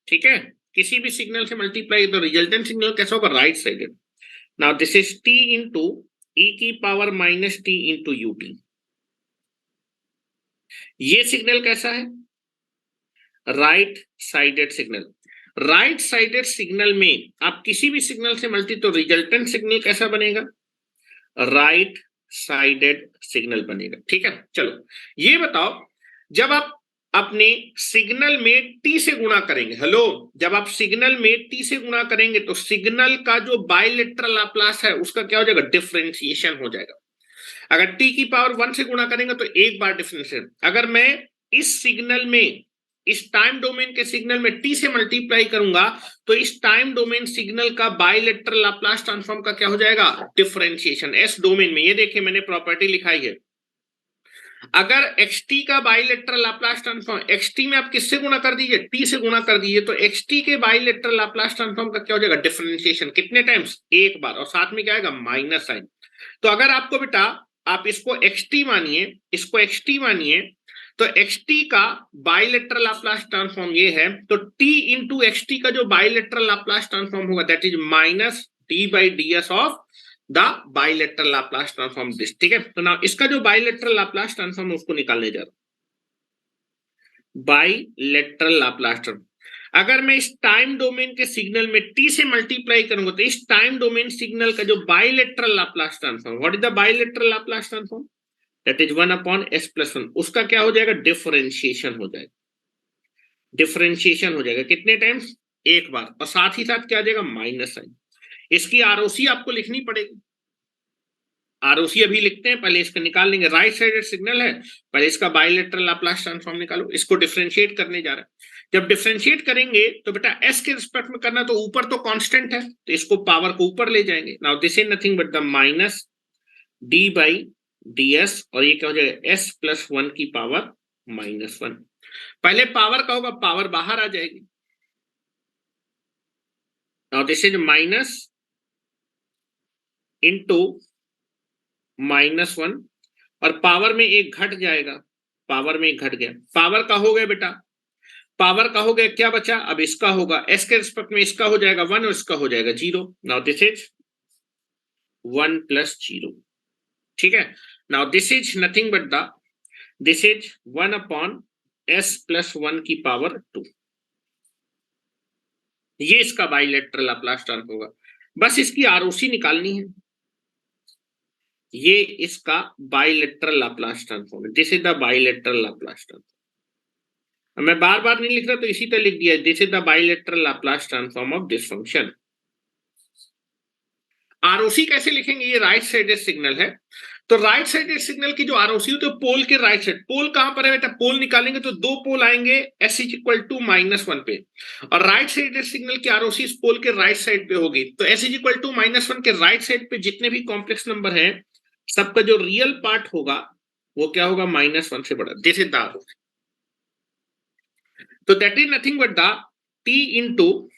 ठीक है, किसी भी सिग्नल से मल्टीप्लाई तो रिजल्टेंट सिग्नल कैसा होगा, right sided. Now this is t into e⁻t into ut। ये सिग्नल कैसा है, right sided signal. Right sided signal में आप किसी भी सिग्नल से मल्टी तो रिजल्टेंट सिग्नल कैसा बनेगा, राइट साइडेड सिग्नल बनेगा, ठीक है। चलो ये बताओ, जब आप अपने सिग्नल में t से गुणा करेंगे, हेलो, जब आप सिग्नल में t से गुणा करेंगे तो सिग्नल का जो बाइलेटरल लाप्लास है उसका क्या हो जाएगा, डिफरेंशिएशन हो जाएगा। अगर t⁻1 से गुणा करेंगे तो एक बार डिफरेंशिएशन। अगर मैं इस सिग्नल में, इस टाइम डोमेन के सिग्नल में t से मल्टीप्लाई करूंगा तो इस टाइम डोमेन सिग्नल का बाइलेटरल लाप्लास ट्रांसफॉर्म का क्या हो जाएगा, डिफरेंशिएशन। एस डोमेन में ये देखिए मैंने प्रॉपर्टी लिखाई है, अगर xt का बाइलेटरल लाप्लास ट्रांसफॉर्म, xt में आप किससे गुणा कर दीजिए, t से गुणा कर दीजिए, तो xt के बाइलेटरल लाप्लास ट्रांसफॉर्म का क्या हो जाएगा, डिफरेंशिएशन। कितने टाइम्स, एक बार, और साथ में क्या आएगा, माइनस साइन। तो अगर आपको बेटा आप इसको xt मानिए, इसको xt मानिए, तो xt का बाइलेटरल लाप्लास ट्रांसफॉर्म ये है, तो t इंटू xt का जो बाइलेटरल लाप्लास ट्रांसफॉर्म होगा that is -d/ds of the bilateral Laplace transform this, ठीक है। तो ना इसका जो बाइलेटरल लाप्लास ट्रांसफॉर्म उसको निकालने जा रहा हूं, बाइलेटरल लाप्लास ट्रांसफॉर्म। अगर मैं इस टाइम डोमेन के सिग्नल में t से मल्टीप्लाई करूंगा तो इस टाइम डोमेन सिग्नल का जो bilateral Laplace transform, what is the bilateral Laplace transform, that is 1/s+1, उसका क्या हो जाएगा, डिफरेंशिएशन हो जाएगा, डिफरेंशिएशन हो जाएगा कितने टाइम्स, एक बार, और साथ ही साथ क्या आ जाएगा, माइनस साइन। इसकी आरओसी आपको लिखनी पड़ेगी, आरओसी अभी लिखते हैं, पहले इसका निकाल लेंगे, राइट साइडेड सिग्नल है, पहले इसका बाइलेटरल लाप्लास ट्रांसफॉर्म निकालो, इसको डिफरेंशिएट करने जा रहा है। जब डिफरेंशिएट करेंगे तो बेटा s के रिस्पेक्ट में करना, तो ऊपर तो कांस्टेंट है तो इसको पावर को ऊपर ले जाएंगे। Now this is nothing but the -d/ds, और ये क्या हो जाएगा, s+1 की पावर -1। पहले पावर का होगा, पावर बाहर आ जाएगी। Now this is minus into -1, और पावर में एक घट जाएगा, पावर में एक घट गया, पावर का हो गया बेटा, पावर का हो गया, क्या बचा, अब इसका होगा, s के रिस्पेक्ट में इसका हो जाएगा 1 और इसका हो जाएगा 0। नाउ दिस इज 1 + 0, ठीक है। Now this is nothing but the, this is 1/s+1 की पावर 2। ये इसका बाइलेटरल लाप्लास ट्रांसफॉर्म होगा, बस इसकी आरओसी निकालनी है। ये इसका बाइलेटरल लाप्लास ट्रांसफॉर्म है, this is the bilateral Laplace transform. मैं बार बार नहीं लिख रहा तो इसी तरह लिख दिया, this is the bilateral Laplace transform of this function. ROC कैसे लिखेंगे, ये राइट साइडेड सिग्नल है, तो राइट साइडेड सिग्नल की जो आरओसी होती है पोल के राइट साइड, पोल कहां पर है बेटा, पोल निकालेंगे तो दो पोल आएंगे s = -1 पे, और राइट साइडेड सिग्नल की आरओसी इस पोल के राइट साइड पे होगी, तो s = -1 के राइट साइड पे जितने भी कॉम्प्लेक्स नंबर है सबका जो रियल पार्ट होगा वो क्या होगा, -1 से बड़ा, दिस इज द आरओसी। तो that is nothing but the t into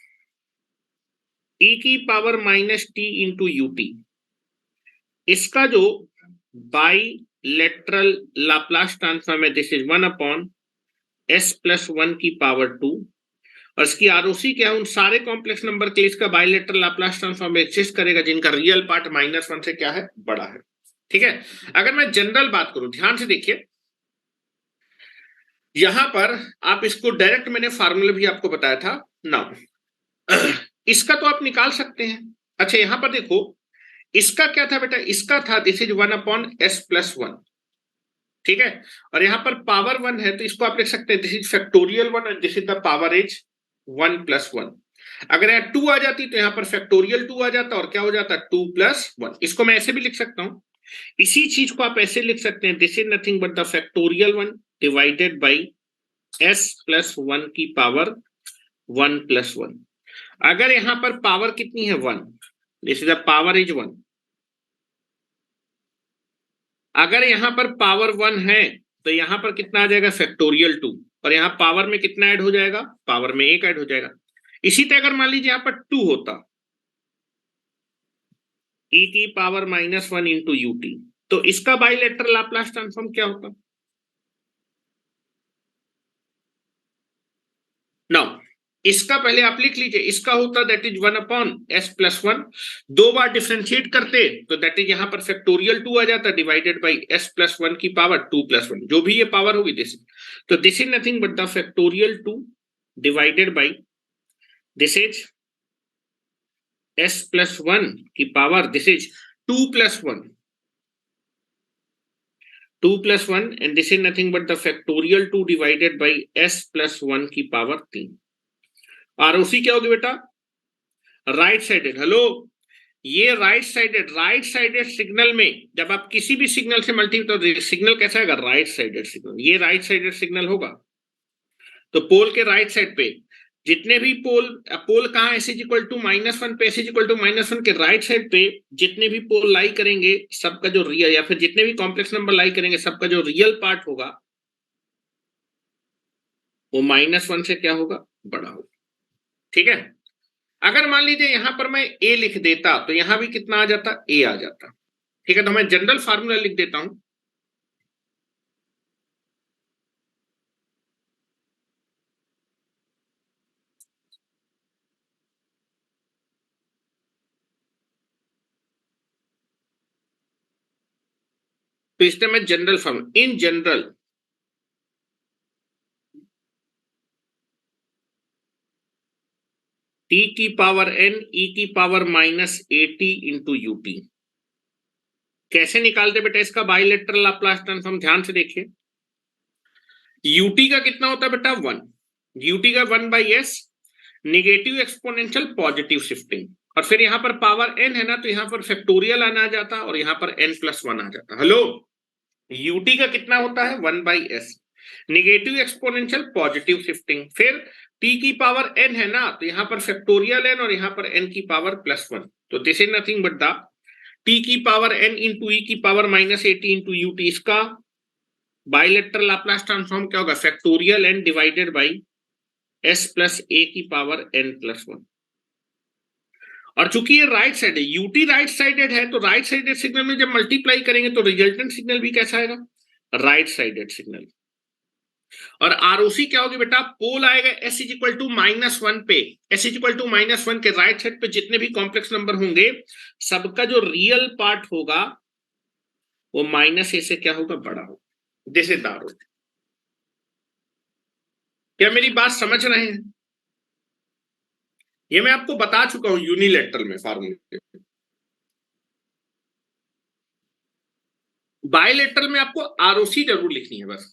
e⁻t into ut, इसका जो बाइलेटरल लाप्लास ट्रांसफॉर्म है this is 1/s+1 S plus one की पावर 2, और इसकी आरओसी क्या है, उन सारे कॉम्प्लेक्स नंबर के लिए इसका बायलेटरल लाप्लास ट्रांसफॉर्म एग्जिस्ट करेगा जिनका रियल पार्ट -1 से क्या है, बड़ा है। ठीक है, अगर मैं जनरल बात करूं, ध्यान से देखिए, यहां पर आप इसको डायरेक्ट, मैंने फार्मूला भी आपको बताया था ना, इसका तो आप निकाल सकते हैं। अच्छा, यहां पर देखो, इसका क्या था बेटा, इसका था दिस इज 1/s+1। ठीक है, और यहां पर पावर 1 है तो इसको आप लिख सकते हैं this is factorial 1 and this is the power is 1+1। अगर यहाँ 2 आ जाती तो यहाँ पर फैक्टोरियल 2 आ जाता और क्या हो जाता, 2+1। इसको मैं ऐसे भी लिख सकता हूं, इसी चीज को आप ऐसे लिख सकते हैं, this is nothing but the factorial 1 divided by s+1 की पावर 1+1। अगर यहां पर पावर कितनी है, 1, this is the power is 1। अगर यहां पर पावर 1 है तो यहां पर कितना आ जाएगा, फैक्टोरियल 2, और यहां पावर में कितना ऐड हो जाएगा, पावर में 1 ऐड हो जाएगा। इसी तरह अगर मान लीजिए यहां पर 2 होता, e की पावर -1 इंटू यूटी, तो इसका बाइलेटरल लाप्लास ट्रांसफॉर्म क्या होता। नाउ इसका पहले आप लिख लीजिए, इसका होता that is 1/s+1। 2 bar differentiate करते तो दैट इज यहां पर फैक्टोरियल 2 आ जाता डिवाइडेड बाई s+1 की पावर 2+1, जो भी ये पावर होगी दिस। तो this is nothing but the factorial 2 divided by this is s+1 की power, this is 2+1, 2+1 and this is nothing but the factorial 2 divided by s+1 की power 3। ROC क्या होगी बेटा, राइट साइडेड। हेलो, ये right sided signal में जब आप किसी भी सिग्नल से मल्टी, तो सिग्नल कैसा है, राइट साइडेड सिग्नल, ये राइट साइडेड सिग्नल होगा। तो पोल के राइट साइड पे जितने भी पोल, पोल कहाँ, एस इज इक्वल टू -1 पे, एस इज इक्वल टू -1 के राइट साइड पे जितने भी पोल लाई करेंगे सबका जो रियल, या फिर जितने भी कॉम्प्लेक्स नंबर लाई करेंगे सबका जो रियल पार्ट होगा वो -1 से क्या होगा, बड़ा होगा। ठीक है, अगर मान लीजिए यहां पर मैं ए लिख देता तो यहां भी कितना आ जाता, ए आ जाता। ठीक है, तो मैं जनरल फार्मूला लिख देता हूं, तो इसमें मैं general formula, in general t की पावर n e की पावर -at इंटू यूटी। कैसे निकालते बेटा इसका बाइलेटरल लाप्लास ट्रांसफॉर्म, ध्यान से देखिए। यूटी का कितना होता है बेटा, 1, यूटी का 1/s, negative exponential positive shifting, और फिर यहां पर पावर n है ना, तो यहां पर फैक्टोरियल आना जाता और यहां पर n+1 आ जाता। हेलो, यूटी का कितना होता है, 1/s, negative exponential positive shifting, फिर t की पावर n है ना, तो यहां पर फैक्टोरियल n और यहां पर n की पावर +1। तो this is nothing but the t की पावर n इंटू e की पावर -80 इंटू यूटी। इसका बाइलेटरल लाप्लास ट्रांसफॉर्म क्या होगा, factorial n divided by s+a की पावर n+1। और चूंकि ये राइट साइड है, यूटी राइट साइडेड है, तो राइट साइडेड सिग्नल में जब मल्टीप्लाई करेंगे तो रिजल्टेंट सिग्नल भी कैसा आएगा, राइट साइडेड सिग्नल। और आरओसी क्या होगी बेटा, पोल आएगा s इज इक्वल टू -1 पे, s इज इक्वल टू -1 के राइट साइड पे जितने भी कॉम्प्लेक्स नंबर होंगे सबका जो रियल पार्ट होगा वो -a से क्या होगा, बड़ा होगा। This is the ROC. क्या मेरी बात समझ रहे हैं, ये मैं आपको बता चुका हूं यूनिलैटरल में फार्मूले। बायलेटरल में आपको आरओसी जरूर लिखनी है बस।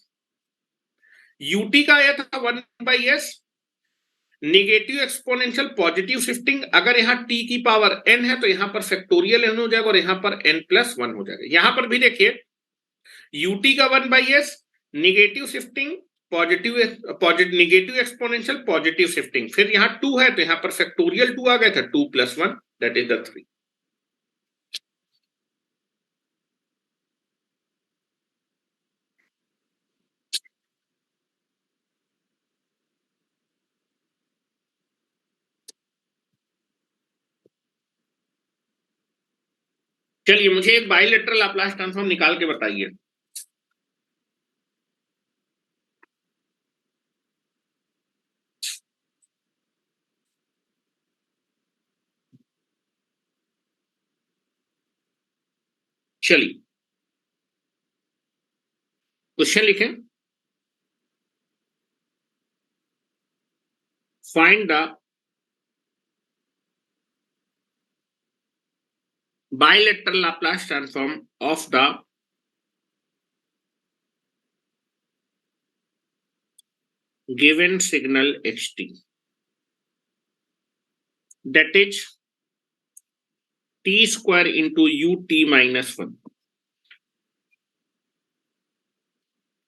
यूटी का आया था 1/s, negative exponential positive shifting, अगर यहां t की पावर n है तो यहां पर फैक्टोरियल n हो जाएगा और यहां पर n+1 हो जाएगा। यहां पर भी देखिए ut का 1/s, negative shifting, positive negative exponential positive shifting, फिर यहां 2 है तो यहां पर फैक्टोरियल 2 आ गया था, 2+1 दैट इज द 3। चलिए मुझे एक बाइलेटरल लाप्लास ट्रांसफॉर्म निकाल के बताइए। चलिए क्वेश्चन लिखें, find the bilateral Laplace transform of the given signal xt, that is t square into ut minus 1.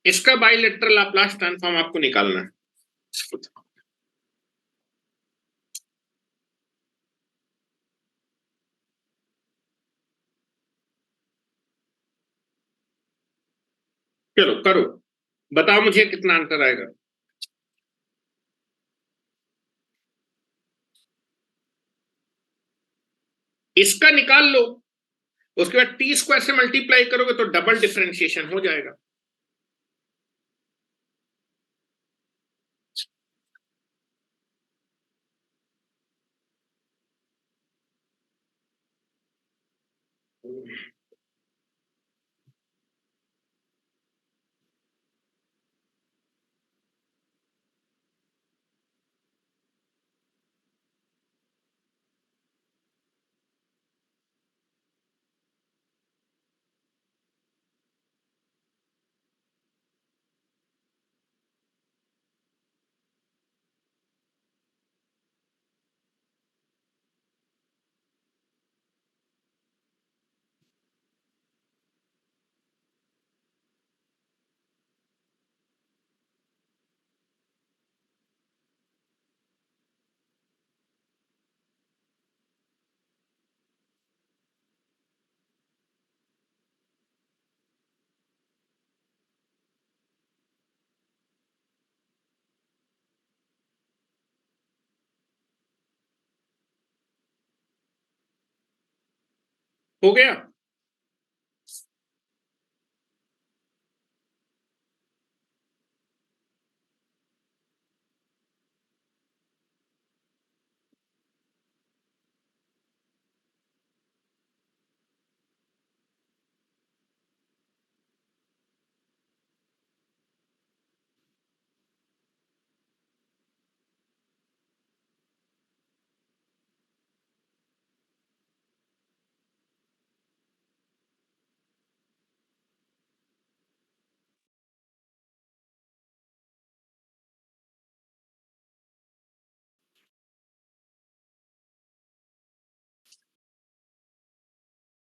इसका बाइलेटरल लाप्लास ट्रांसफॉर्म आपको निकालना है। चलो करो, बताओ मुझे कितना आंसर आएगा। इसका निकाल लो, उसके बाद टी स्क्वायर से मल्टीप्लाई करोगे तो डबल डिफरेंशिएशन हो जाएगा। हो गया।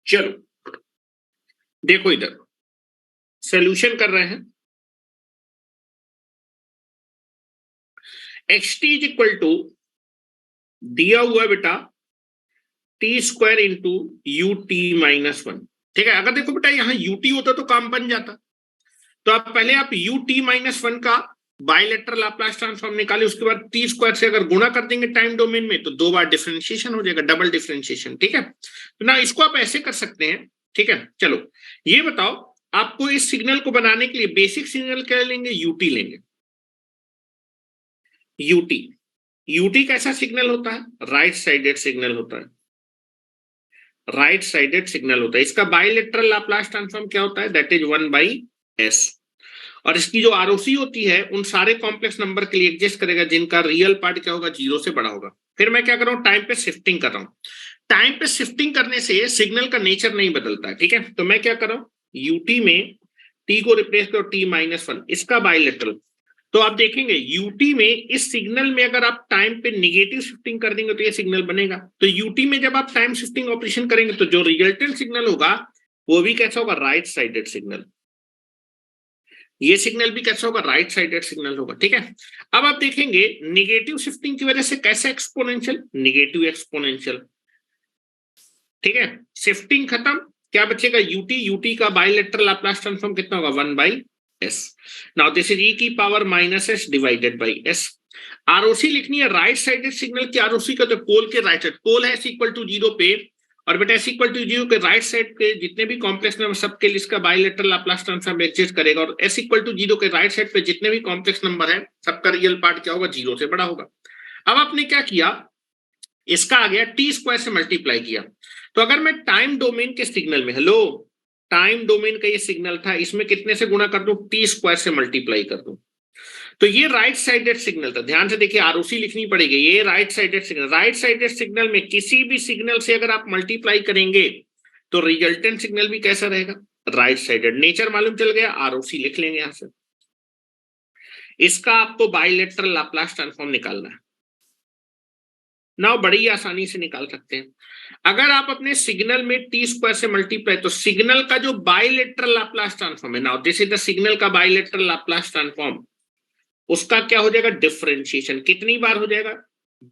चलो देखो, इधर सॉल्यूशन कर रहे हैं। X T is equal to दिया हुआ बेटा T square into U T minus 1। ठीक है, अगर देखो बेटा यहाँ यू टी होता तो काम बन जाता, तो आप पहले आप यू टी माइनस 1 का बाइलेटरल लाप्लास ट्रांसफॉर्म निकाले, उसके बाद टी स्क्वायर से अगर गुणा कर देंगे टाइम डोमेन में तो 2 बार डिफरेंशिएशन हो जाएगा, डबल डिफरेंशिएशन। ठीक है, तो ना इसको आप ऐसे कर सकते हैं। ठीक है, चलो ये बताओ, आपको इस सिग्नल को बनाने के लिए बेसिक सिग्नल क्या लेंगे? यूटी लेंगे। यूटी, यूटी कैसा सिग्नल होता है? राइट साइडेड सिग्नल होता है, राइट साइडेड सिग्नल होता है। इसका बाइलेटरल लाप्लास ट्रांसफॉर्म क्या होता है? That is 1/s। और इसकी जो आरओसी होती है उन सारे कॉम्प्लेक्स नंबर के लिए एग्जिस्ट करेगा जिनका रियल पार्ट क्या होगा? 0 से बड़ा होगा। फिर मैं क्या कर रहा हूं? टाइम पे शिफ्टिंग कर रहा हूं। टाइम पे शिफ्टिंग करने से सिग्नल का नेचर नहीं बदलता है। ठीक है, तो मैं क्या कर रहा हूं? यूटी में टी को रिप्लेस करो टी माइनस 1, इसका बाइलेटरल। तो आप देखेंगे यूटी में इस सिग्नल में अगर आप टाइम पे निगेटिव शिफ्टिंग कर देंगे तो ये सिग्नल बनेगा। तो यूटी में जब आप टाइम शिफ्टिंग ऑपरेशन करेंगे तो जो रिजल्टेंट सिग्नल होगा वो भी कैसा होगा? Right sided signal. ये सिग्नल भी कैसा होगा? राइट साइडेड सिग्नल होगा। ठीक है, अब आप देखेंगे निगेटिव शिफ्टिंग की वजह से कैसा एक्सपोनेंशियल? Negative exponential. ठीक है, शिफ्टिंग खत्म, क्या बचेगा? यूटी। यूटी का बाइलेटरल लाप्लास ट्रांसफॉर्म कितना होगा? 1/s। Now this is e की power -s divided by s। ROC लिखनी है राइट साइडेड सिग्नल की। आरओसी का तो पोल के राइट साइड, पोल है =0 पे, और बेटा s=0 के राइट साइड के जितने भी कॉम्प्लेक्स नंबर सबके लिए इसका बाइलेटरल लाप्लास ट्रांसफॉर्म एग्जिस्ट करेगा, और s=0 के राइट साइड पे जितने भी कॉम्प्लेक्स नंबर है सबका रियल पार्ट क्या होगा? 0 से बड़ा होगा। अब आपने क्या किया? इसका आ गया टी स्क्वायर से मल्टीप्लाई किया। तो अगर मैं टाइम डोमेन के सिग्नल में, हेलो, टाइम डोमेन का ये सिग्नल था, इसमें कितने से गुणा कर दूं, टी स्क्वायर से मल्टीप्लाई कर दूं। तो ये राइट साइडेड सिग्नल था, ध्यान से देखिए, आरओसी लिखनी पड़ेगी, ये right sided signal. Right sided signal में किसी भी सिग्नल से अगर आप मल्टीप्लाई करेंगे तो रिजल्टेंट सिग्नल भी कैसा रहेगा, राइट साइडेड। नेचर मालूम चल गया, आरओसी लिख लेंगे यहां से। इसका आपको बाइलेटरल लाप्लास ट्रांसफॉर्म निकालना है ना, बड़ी आसानी से निकाल सकते हैं। अगर आप अपने सिग्नल में टी स्क्वायर से मल्टीप्लाई, तो सिग्नल का जो बाइलेटरल लाप्लास ट्रांसफॉर्म है, now this is the signal का बाइलेटरल लाप्लास ट्रांसफॉर्म, उसका क्या हो जाएगा, डिफरेंशिएशन। कितनी बार हो जाएगा,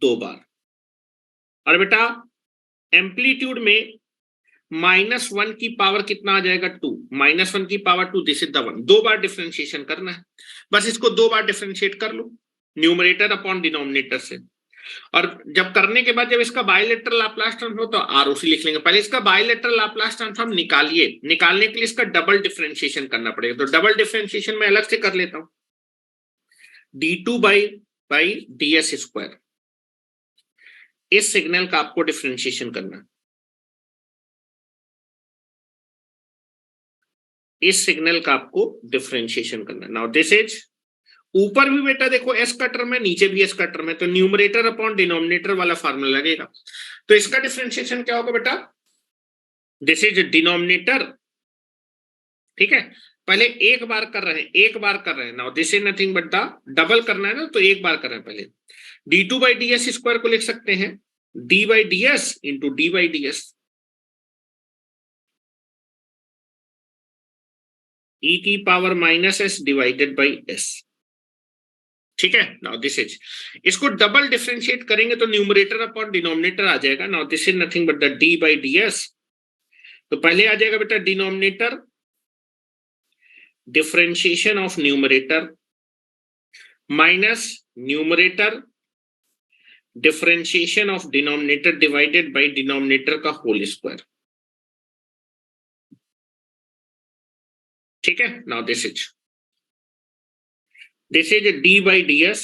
2 बार। और बेटा एम्पलीट्यूड में -1 की पावर कितना आ जाएगा, 2, -1 की power 2, this is the 1। 2 bar differentiation करना है, बस इसको 2 बार डिफरेंशिएट कर लो न्यूमरेटर अपॉन डिनोमिनेटर से। और जब करने के बाद जब इसका बाइलेटरल लाप्लास ट्रांसफॉर्म हो तो आरओसी लिख लेंगे। पहले इसका बाइलेटरल लाप्लास ट्रांसफॉर्म निकालिए, निकालने के लिए इसका डबल डिफरेंशिएशन करना पड़ेगा। तो डबल डिफरेंशिएशन मैं अलग से कर लेता हूं, d2 बाई ds स्क्वायर। इस सिग्नल का आपको डिफरेंशिएशन करना, इस सिग्नल का आपको डिफरेंशिएशन करना। नाउ दिस इज, ऊपर भी बेटा देखो एस का टर्म है, नीचे भी एस का टर्म है, तो न्यूमरेटर अपॉन डिनोमिनेटर वाला फार्मूला लगेगा। तो इसका डिफरेंशिएशन क्या होगा बेटा, दिस इज डिनोमिनेटर, ठीक है। पहले एक बार कर रहे हैं, एक बार कर रहे हैं। Now this is nothing but the, double करना है ना, तो एक बार कर रहे हैं। पहले d2 by D S square को लिख सकते हैं d by D S into D by D S, e की power -s divided by s, ठीक है। नाउ दिस इज, इसको डबल डिफरेंशिएट करेंगे तो न्यूमरेटर अपॉन डिनोमिनेटर आ जाएगा। Now this is nothing but the d by D S. तो पहले आ जाएगा बेटा denominator, differentiation of numerator, minus numerator differentiation of denominator divided by denominator का होल स्क्वायर, ठीक है। Now this is d by D S.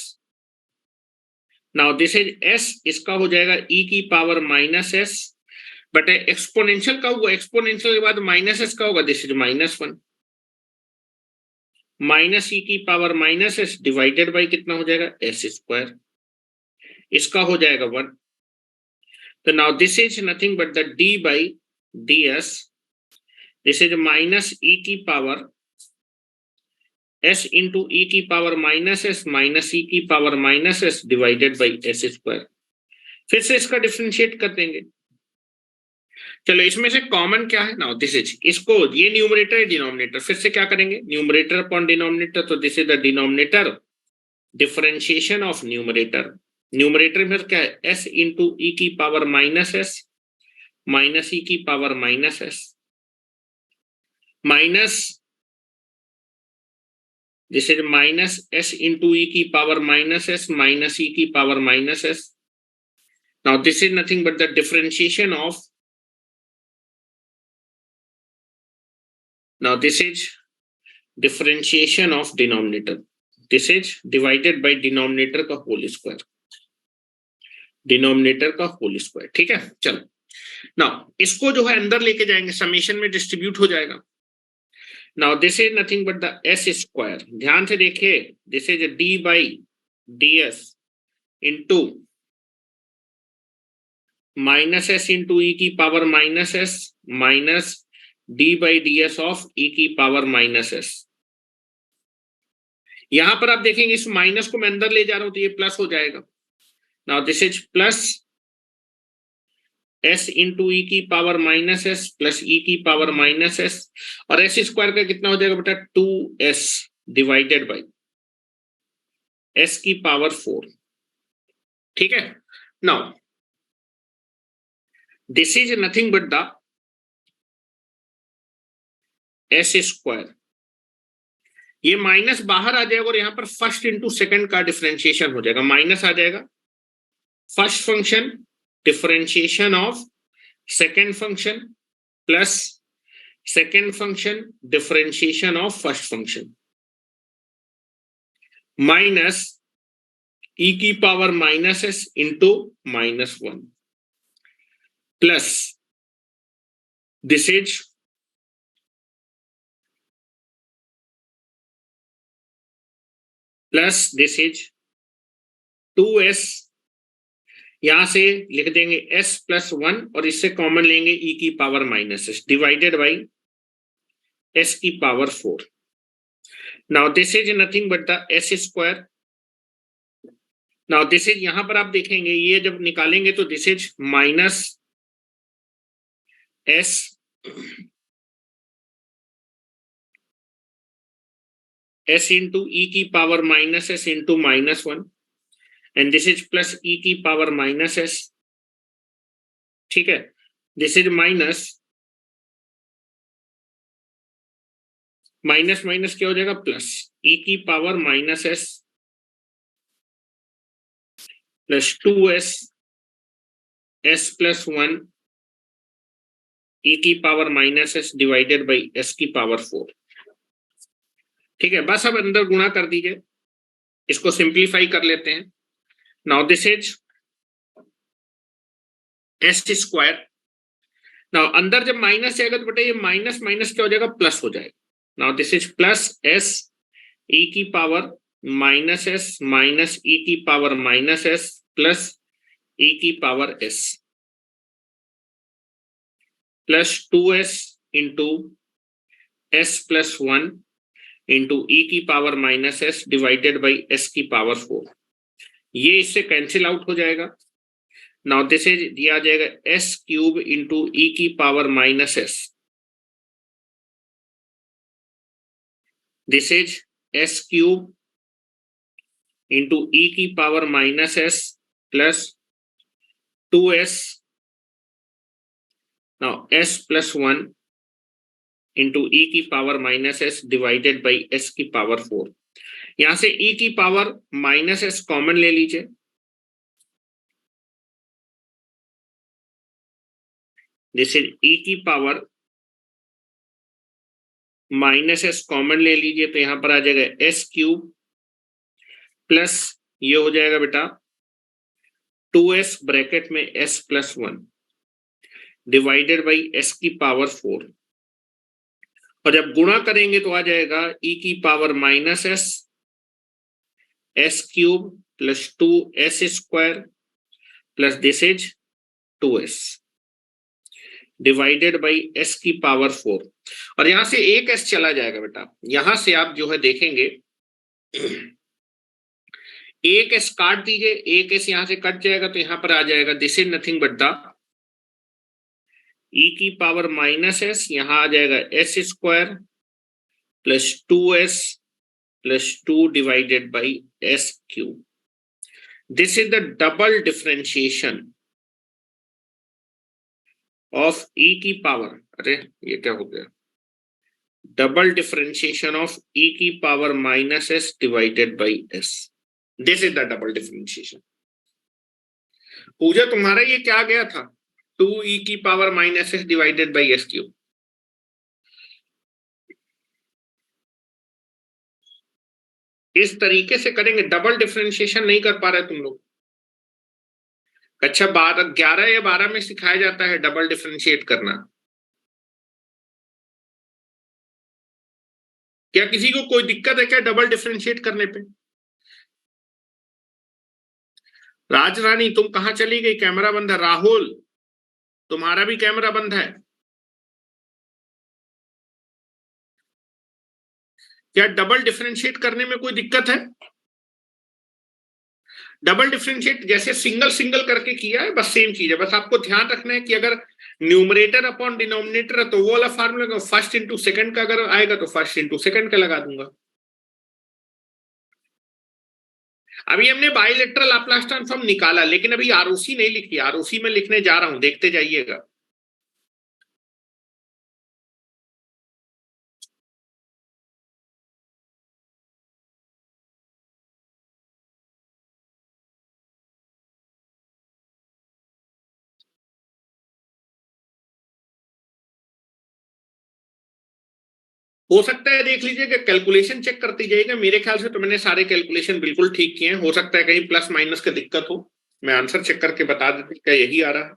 Now this is s, इसका हो जाएगा e की पावर -s, बट एक्सपोनेंशियल का हुआ, एक्सपोनेंशियल के बाद -s का होगा, दिस इज -1, माइनस e की पावर -s डिवाइडेड बाई कितना हो जाएगा, s स्क्वायर, इसका हो जाएगा 1। तो now this is nothing but the d by D S, this is -e की पावर s इंटू e की पावर -s माइनस e की power -s divided by s square. फिर से इसका डिफरेंशिएट कर देंगे। चलो इसमें से कॉमन क्या है, नाउ दिस इज, इसको ये न्यूमरेटर डिनोमिनेटर, फिर से क्या करेंगे, न्यूमरेटर अपॉन डिनोमिनेटर, तो this is the denominator differentiation of numerator. Numerator में क्या है, s इंटू e की पावर -s माइनस e की power -s minus, this is -s into e की पावर -s माइनस e की power -s। Now this is nothing but the differentiation of, now this is differentiation of denominator, this is divided by denominator का whole square, denominator का whole square, ठीक है। चलो now इसको जो है अंदर लेके जाएंगे, समेशन में डिस्ट्रीब्यूट हो जाएगा। now this is nothing but the s square, ध्यान से देखिए, this is d by ds into -s into e की power -s minus d by D S of e की पावर -s। यहां पर आप देखेंगे इस माइनस को मैं अंदर ले जा रहा हूं तो ये प्लस हो जाएगा। Now this is plus s into ई की पावर -s प्लस e की पावर -s, और s स्क्वायर का कितना हो जाएगा बेटा, 2s डिवाइडेड बाई s की पावर 4, ठीक है। Now this is nothing but the s square, ये माइनस बाहर आ जाएगा और यहां पर फर्स्ट इंटू सेकंड का डिफरेंशिएशन हो जाएगा, माइनस आ जाएगा, first function differentiation of second function plus second function differentiation of first function minus e की power -s into -1 plus this is plus this is 2s, यहां से लिख देंगे s प्लस 1 और इससे कॉमन लेंगे e की power minus s divided by s की power 4. Now this is nothing but the s square. Now this is, यहां पर आप देखेंगे ये जब निकालेंगे तो this is minus s s into e की power minus s into minus 1 and this is plus e की पावर माइनस s. ठीक है, this is minus minus minus क्या हो जाएगा प्लस e की power minus s plus 2s s plus 1 e की power minus s divided by s की power 4. ठीक है, बस अब अंदर गुणा कर दीजिए, इसको सिंप्लीफाई कर लेते हैं. Now this is S square. Now अंदर जब माइनस जाएगा तो बेटा ये माइनस माइनस क्या हो जाएगा प्लस हो जाएगा. Now this is plus s e की power minus s minus e की power minus s plus e की power s plus 2s into s plus 1 into ई की power minus s divided by s की power 4. ये इससे cancel out हो जाएगा. Now this is दिया जाएगा एस क्यूब इंटू ई की power minus s. This is s cube into ई की power minus s plus 2s. Now s plus 1 into ई की power minus s divided by s की power 4. यहां से ई की पावर माइनस एस कॉमन ले लीजिए. This is ई की पावर माइनस एस कॉमन ले लीजिए तो यहां पर आ जाएगा एस क्यूब प्लस ये हो जाएगा बेटा 2s ब्रैकेट में s plus 1 divided by s की पावर 4. और जब गुणा करेंगे तो आ जाएगा e की power minus s cube plus 2s square plus this is 2s divided by s की पावर 4. और यहां से एक s चला जाएगा बेटा. यहां से आप जो है देखेंगे एक s काट दीजिए, एक s यहां से कट जाएगा तो यहां पर आ जाएगा this is nothing but the e की पावर माइनस s, यहां आ जाएगा s square plus 2s plus 2 divided by s cube. This is the double differentiation of e की पावर, अरे ये क्या हो गया, डबल डिफरेंशिएशन ऑफ e की power minus s divided by s. This is the double differentiation. Puja तुम्हारा ये क्या गया था 2e की power minus s divided by s cube. इस तरीके से करेंगे, डबल डिफरेंशिएशन नहीं कर पा रहे तुम लोग. कक्षा 12 11 या 12 में सिखाया जाता है डबल डिफरेंशिएट करना. क्या किसी को कोई दिक्कत है क्या डबल डिफरेंशिएट करने पे? राज रानी तुम कहां चली गई, कैमरा बंद है. राहुल तुम्हारा भी कैमरा बंद है. क्या डबल डिफरेंशिएट करने में कोई दिक्कत है? डबल डिफरेंशिएट जैसे सिंगल सिंगल करके किया है बस सेम चीज है. बस आपको ध्यान रखना है कि अगर न्यूमरेटर अपॉन डिनोमिनेटर है तो वो वाला फार्मूला फर्स्ट इंटू सेकंड का अगर आएगा तो फर्स्ट इंटू सेकंड का लगा दूंगा. अभी हमने बाइलेटरल लाप्लास ट्रांसफॉर्म निकाला लेकिन अभी आरओसी नहीं लिखी. आरओसी में लिखने जा रहा हूं, देखते जाइएगा. हो सकता है देख लीजिएगा, कैलकुलेशन चेक करते जाइएगा. मेरे ख्याल से तो मैंने सारे कैलकुलेशन बिल्कुल ठीक किए हैं. हो सकता है कहीं प्लस माइनस का दिक्कत हो. मैं आंसर चेक करके बता देती क्या यही आ रहा है.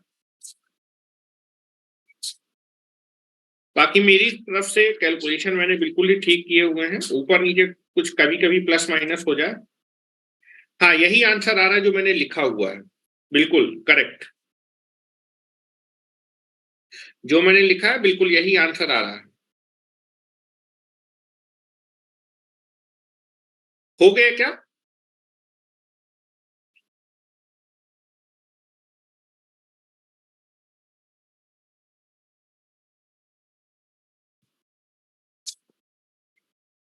बाकी मेरी तरफ से कैलकुलेशन मैंने बिल्कुल ही ठीक किए हुए हैं. ऊपर नीचे कुछ कभी कभी प्लस माइनस हो जाए। हाँ, यही आंसर आ रहा है जो मैंने लिखा हुआ है, बिल्कुल करेक्ट। जो मैंने लिखा है बिल्कुल यही आंसर आ रहा है। हो गया क्या?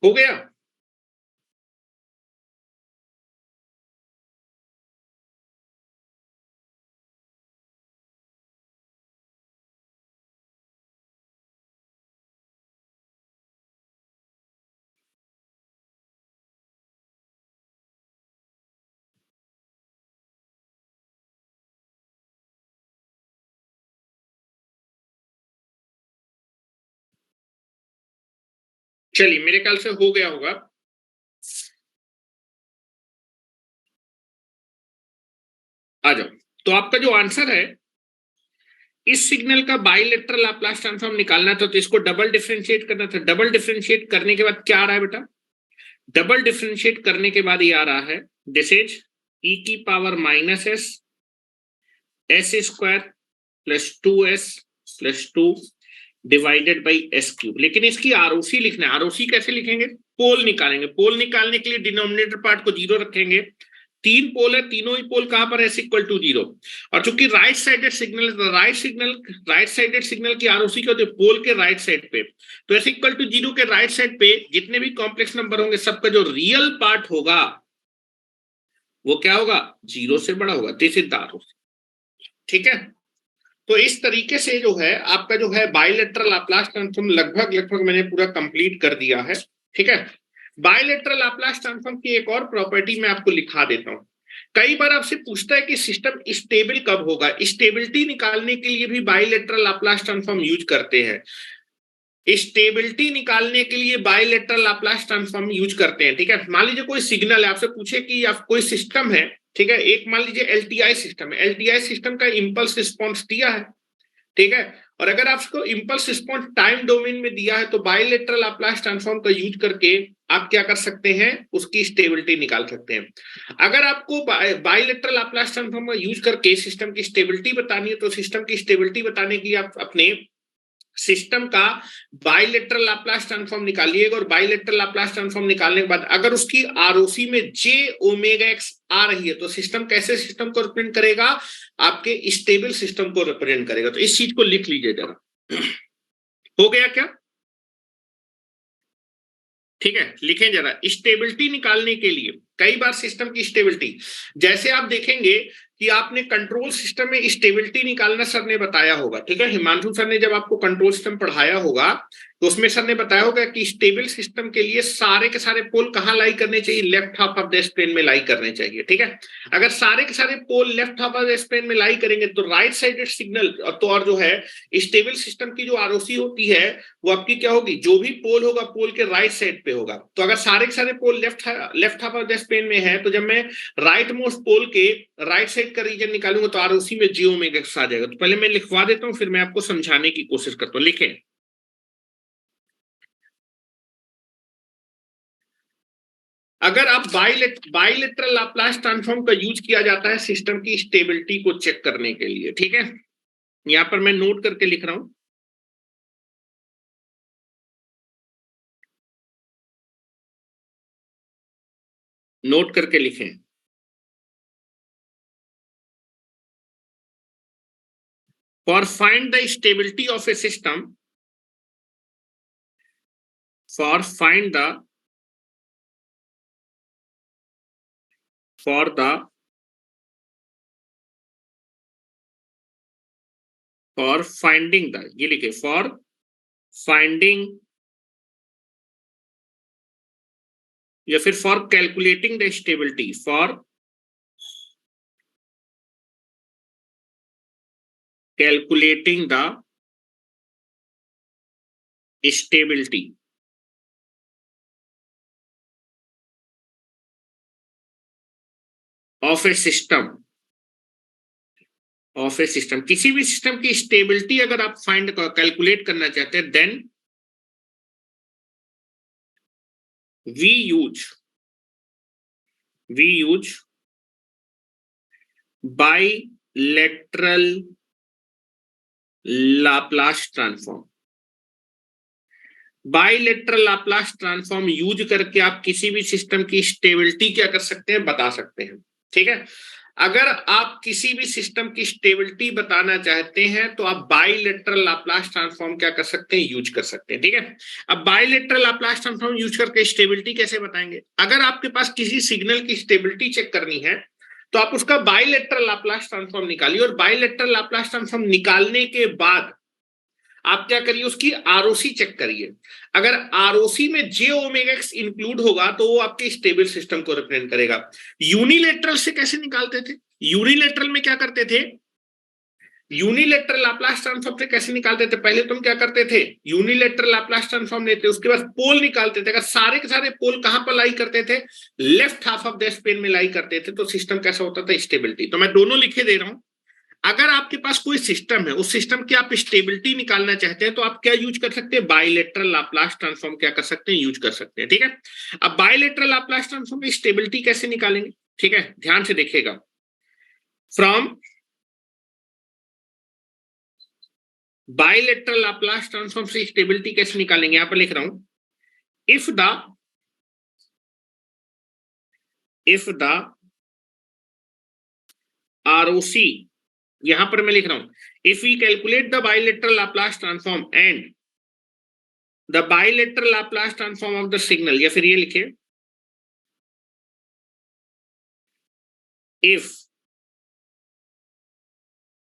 हो गया। चलिए, मेरे ख्याल से हो गया होगा। आ जाओ। तो आपका जो आंसर है, इस सिग्नल का बाइलेटरल लाप्लास ट्रांसफॉर्म निकालना था, तो इसको डबल डिफरेंशिएट करना था। डबल डिफरेंशिएट करने के बाद क्या आ रहा है बेटा? डबल डिफरेंशिएट करने के बाद ये आ रहा है, दिस इज ई की power minus S, S square plus 2s plus 2 divided by S cube. लेकिन इसकी आरओसी लिखना है। आरओसी कैसे लिखेंगे? पोल निकालेंगे। पोल निकालने के लिए डिनोमिनेटर पार्ट को जीरो रखेंगे। तीन पोल है, तीनों ही पोल कहां पर है? Equal to zero. और चूंकि right sided signal, right sided signal की आरओसी क्या होती है? पोल के राइट साइड पे। तो एस इक्वल टू जीरो के राइट साइड पे जितने भी कॉम्प्लेक्स नंबर होंगे, सबका जो रियल पार्ट होगा वो क्या होगा? जीरो से बड़ा होगा। This is the ROC. ठीक है। तो इस तरीके से जो है आपका जो है बाइलेटरल लाप्लास ट्रांसफॉर्म लगभग लगभग मैंने पूरा कंप्लीट कर दिया है। ठीक है। बाइलेटरल लाप्लास ट्रांसफॉर्म की एक और प्रॉपर्टी मैं आपको लिखा देता हूं। कई बार आपसे पूछता है कि सिस्टम स्टेबल कब होगा। स्टेबिलिटी निकालने के लिए भी बाइलेटरल लाप्लास ट्रांसफॉर्म यूज करते हैं। स्टेबिलिटी निकालने के लिए बाइलेटरल लाप्लास ट्रांसफॉर्म यूज करते हैं। ठीक है। मान लीजिए कोई सिग्नल है, आपसे पूछे कि आप कोई सिस्टम है, ठीक है, एक मान लीजिए एलटीआई सिस्टम है। एलटीआई सिस्टम का इंपल्स रिस्पॉन्स दिया है, ठीक है, और अगर आपको इंपल्स रिस्पॉन्स टाइम डोमेन में दिया है, तो बाइलेटरल लाप्लास ट्रांसफॉर्म का यूज करके आप क्या कर सकते हैं? उसकी स्टेबिलिटी निकाल सकते हैं। अगर आपको बाइलेटरल लाप्लास ट्रांसफॉर्म का यूज करके सिस्टम की स्टेबिलिटी बतानी है, तो सिस्टम की स्टेबिलिटी बताने के लिए आप अपने सिस्टम का बाइलेटरल लाप्लास ट्रांसफॉर्म निकालिएगा। और बाइलेटरल लाप्लास ट्रांसफॉर्म निकालने के बाद अगर उसकी आरओसी में जे ओमेगा एक्स आ रही है, तो सिस्टम कैसे सिस्टम को रिप्रेजेंट करेगा? आपके स्टेबल सिस्टम को रिप्रेजेंट करेगा। तो इस चीज को लिख लीजिए जरा। हो गया क्या? ठीक है, लिखें जरा। स्टेबिलिटी निकालने के लिए कई बार सिस्टम की स्टेबिलिटी, जैसे आप देखेंगे कि आपने कंट्रोल सिस्टम में स्टेबिलिटी निकालना सर ने बताया होगा। ठीक है, हिमांशु सर ने जब आपको कंट्रोल सिस्टम पढ़ाया होगा, तो उसमें सर ने बताया होगा कि स्टेबल सिस्टम के लिए सारे के सारे पोल कहाँ लाई करने चाहिए? Left half of the span में लाई करने चाहिए। ठीक है। अगर सारे के सारे pole left half of the span में लाई करेंगे, तो राइट साइडेड सिग्नल, तो और जो है स्टेबल सिस्टम की जो आरओसी होती है, वो आपकी क्या होगी? जो भी पोल होगा, पोल के राइट साइड पे होगा। तो अगर सारे के सारे pole left half of the span में है, तो जब मैं राइट मोस्ट पोल के राइट साइड का रीजन निकालूंगा, तो आरओसी में जी ओमेगा एक्स आ जाएगा। तो पहले मैं लिखवा देता हूं, फिर मैं आपको समझाने की कोशिश करता हूं। लिखें। अगर आप बाइलेटरल लाप्लास ट्रांसफॉर्म का यूज किया जाता है सिस्टम की स्टेबिलिटी को चेक करने के लिए। ठीक है, यहां पर मैं नोट करके लिख रहा हूं। नोट करके लिखें। For find the stability of A system, for find the for the for finding the, ये लिखे, फॉर फाइंडिंग, या फिर for calculating the stability, for calculating the stability of A system, of A system, किसी भी system की stability अगर आप find calculate करना चाहते हैं, then we use bilateral Laplace transform. Bilateral Laplace transform use करके आप किसी भी सिस्टम की स्टेबिलिटी क्या कर सकते हैं, बता सकते हैं। ठीक है, अगर आप किसी भी सिस्टम की स्टेबिलिटी बताना चाहते हैं तो आप बाइलेटरल लाप्लास ट्रांसफॉर्म क्या कर सकते हैं, यूज कर सकते हैं। ठीक है, अब बाइलेटरल लाप्लास ट्रांसफॉर्म यूज करके स्टेबिलिटी कैसे बताएंगे? अगर आपके पास किसी सिग्नल की स्टेबिलिटी चेक करनी है तो आप उसका बाइलेटरल लाप्लास ट्रांसफॉर्म निकालिए, और बाइलेटरल लाप्लास ट्रांसफॉर्म निकालने के बाद आप क्या करिए, उसकी आरओसी चेक करिए। अगर आरओसी में जे ओमेगा एक्स इंक्लूड होगा तो वो आपके स्टेबल सिस्टम को रिप्रेजेंट करेगा। यूनिलेटरल से कैसे निकालते थे? यूनिलेटरल में क्या करते थे, यूनिलेटरल लाप्लास ट्रांसफॉर्म से कैसे निकालते थे? पहले तुम क्या करते थे, यूनिलेटरल लाप्लास ट्रांसफॉर्म लेते, उसके बाद पोल निकालते थे। अगर सारे के सारे पोल कहां पर लाई करते थे, left half of the span में लाई करते थे, तो सिस्टम कैसा होता था, स्टेबिलिटी। तो मैं दोनों लिखे दे रहा हूं। अगर आपके पास कोई सिस्टम है, उस सिस्टम की आप स्टेबिलिटी निकालना चाहते हैं तो आप क्या यूज कर सकते हैं, बाइलेटरल लाप्लास ट्रांसफॉर्म क्या कर सकते हैं, यूज कर सकते हैं। ठीक है, अब बाइलेटरल लाप्लास ट्रांसफॉर्म की स्टेबिलिटी कैसे निकालेंगे? ठीक है, ध्यान से देखिएगा। फ्रॉम बाइलेटरल लाप्लास ट्रांसफॉर्म से स्टेबिलिटी कैसे निकालेंगे, यहां पर लिख रहा हूं, इफ द आरओसी, यहां पर मैं लिख रहा हूं, if we calculate the bilateral Laplace transform and the bilateral Laplace transform of the signal, या फिर ये लिखे, if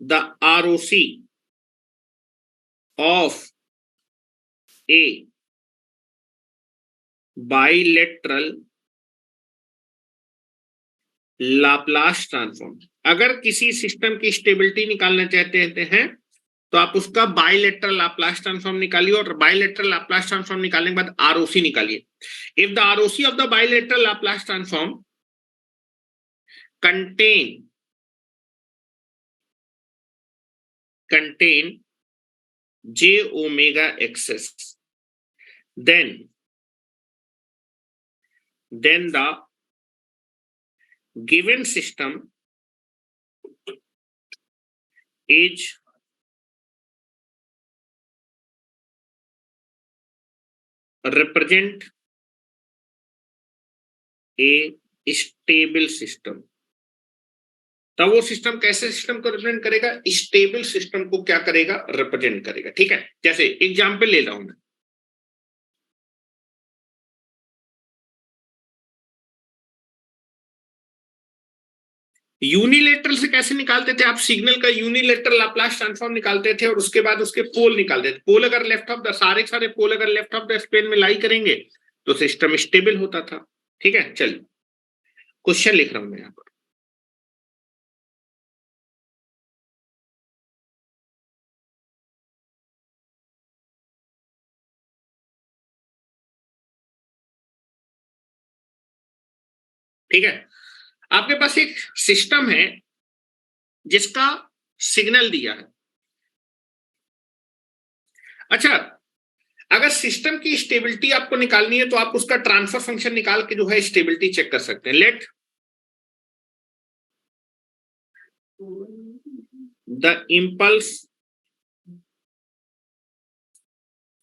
the ROC of a bilateral Laplace transform, अगर किसी सिस्टम की स्टेबिलिटी निकालना चाहते हैं तो आप उसका बाइलेटरल लाप्लास ट्रांसफॉर्म निकालिए, और बाइलेटरल लाप्लास ट्रांसफॉर्म निकालने के बाद आरओसी निकालिए। If the ROC of the bilateral Laplace transform contain j omega xs, then the given system is represent a stable system। तब वो सिस्टम कैसे सिस्टम को रिप्रेजेंट करेगा, स्टेबल सिस्टम को क्या करेगा, रिप्रेजेंट करेगा। ठीक है, जैसे एग्जांपल ले रहा हूं मैं, यूनिलेटरल से कैसे निकालते थे आप, सिग्नल का यूनिलेटरल लाप्लास ट्रांसफॉर्म निकालते थे और उसके बाद उसके पोल निकालते थे। पोल अगर लेफ्ट ऑफ द, सारे पोल अगर लेफ्ट ऑफ द स्पेन में लाई करेंगे तो सिस्टम स्टेबल होता था। ठीक है, चलिए क्वेश्चन लिख रहा हूं मैं यहां पर। ठीक है, आपके पास एक सिस्टम है जिसका सिग्नल दिया है। अच्छा, अगर सिस्टम की स्टेबिलिटी आपको निकालनी है तो आप उसका ट्रांसफर फंक्शन निकाल के जो है स्टेबिलिटी चेक कर सकते हैं। Let the impulse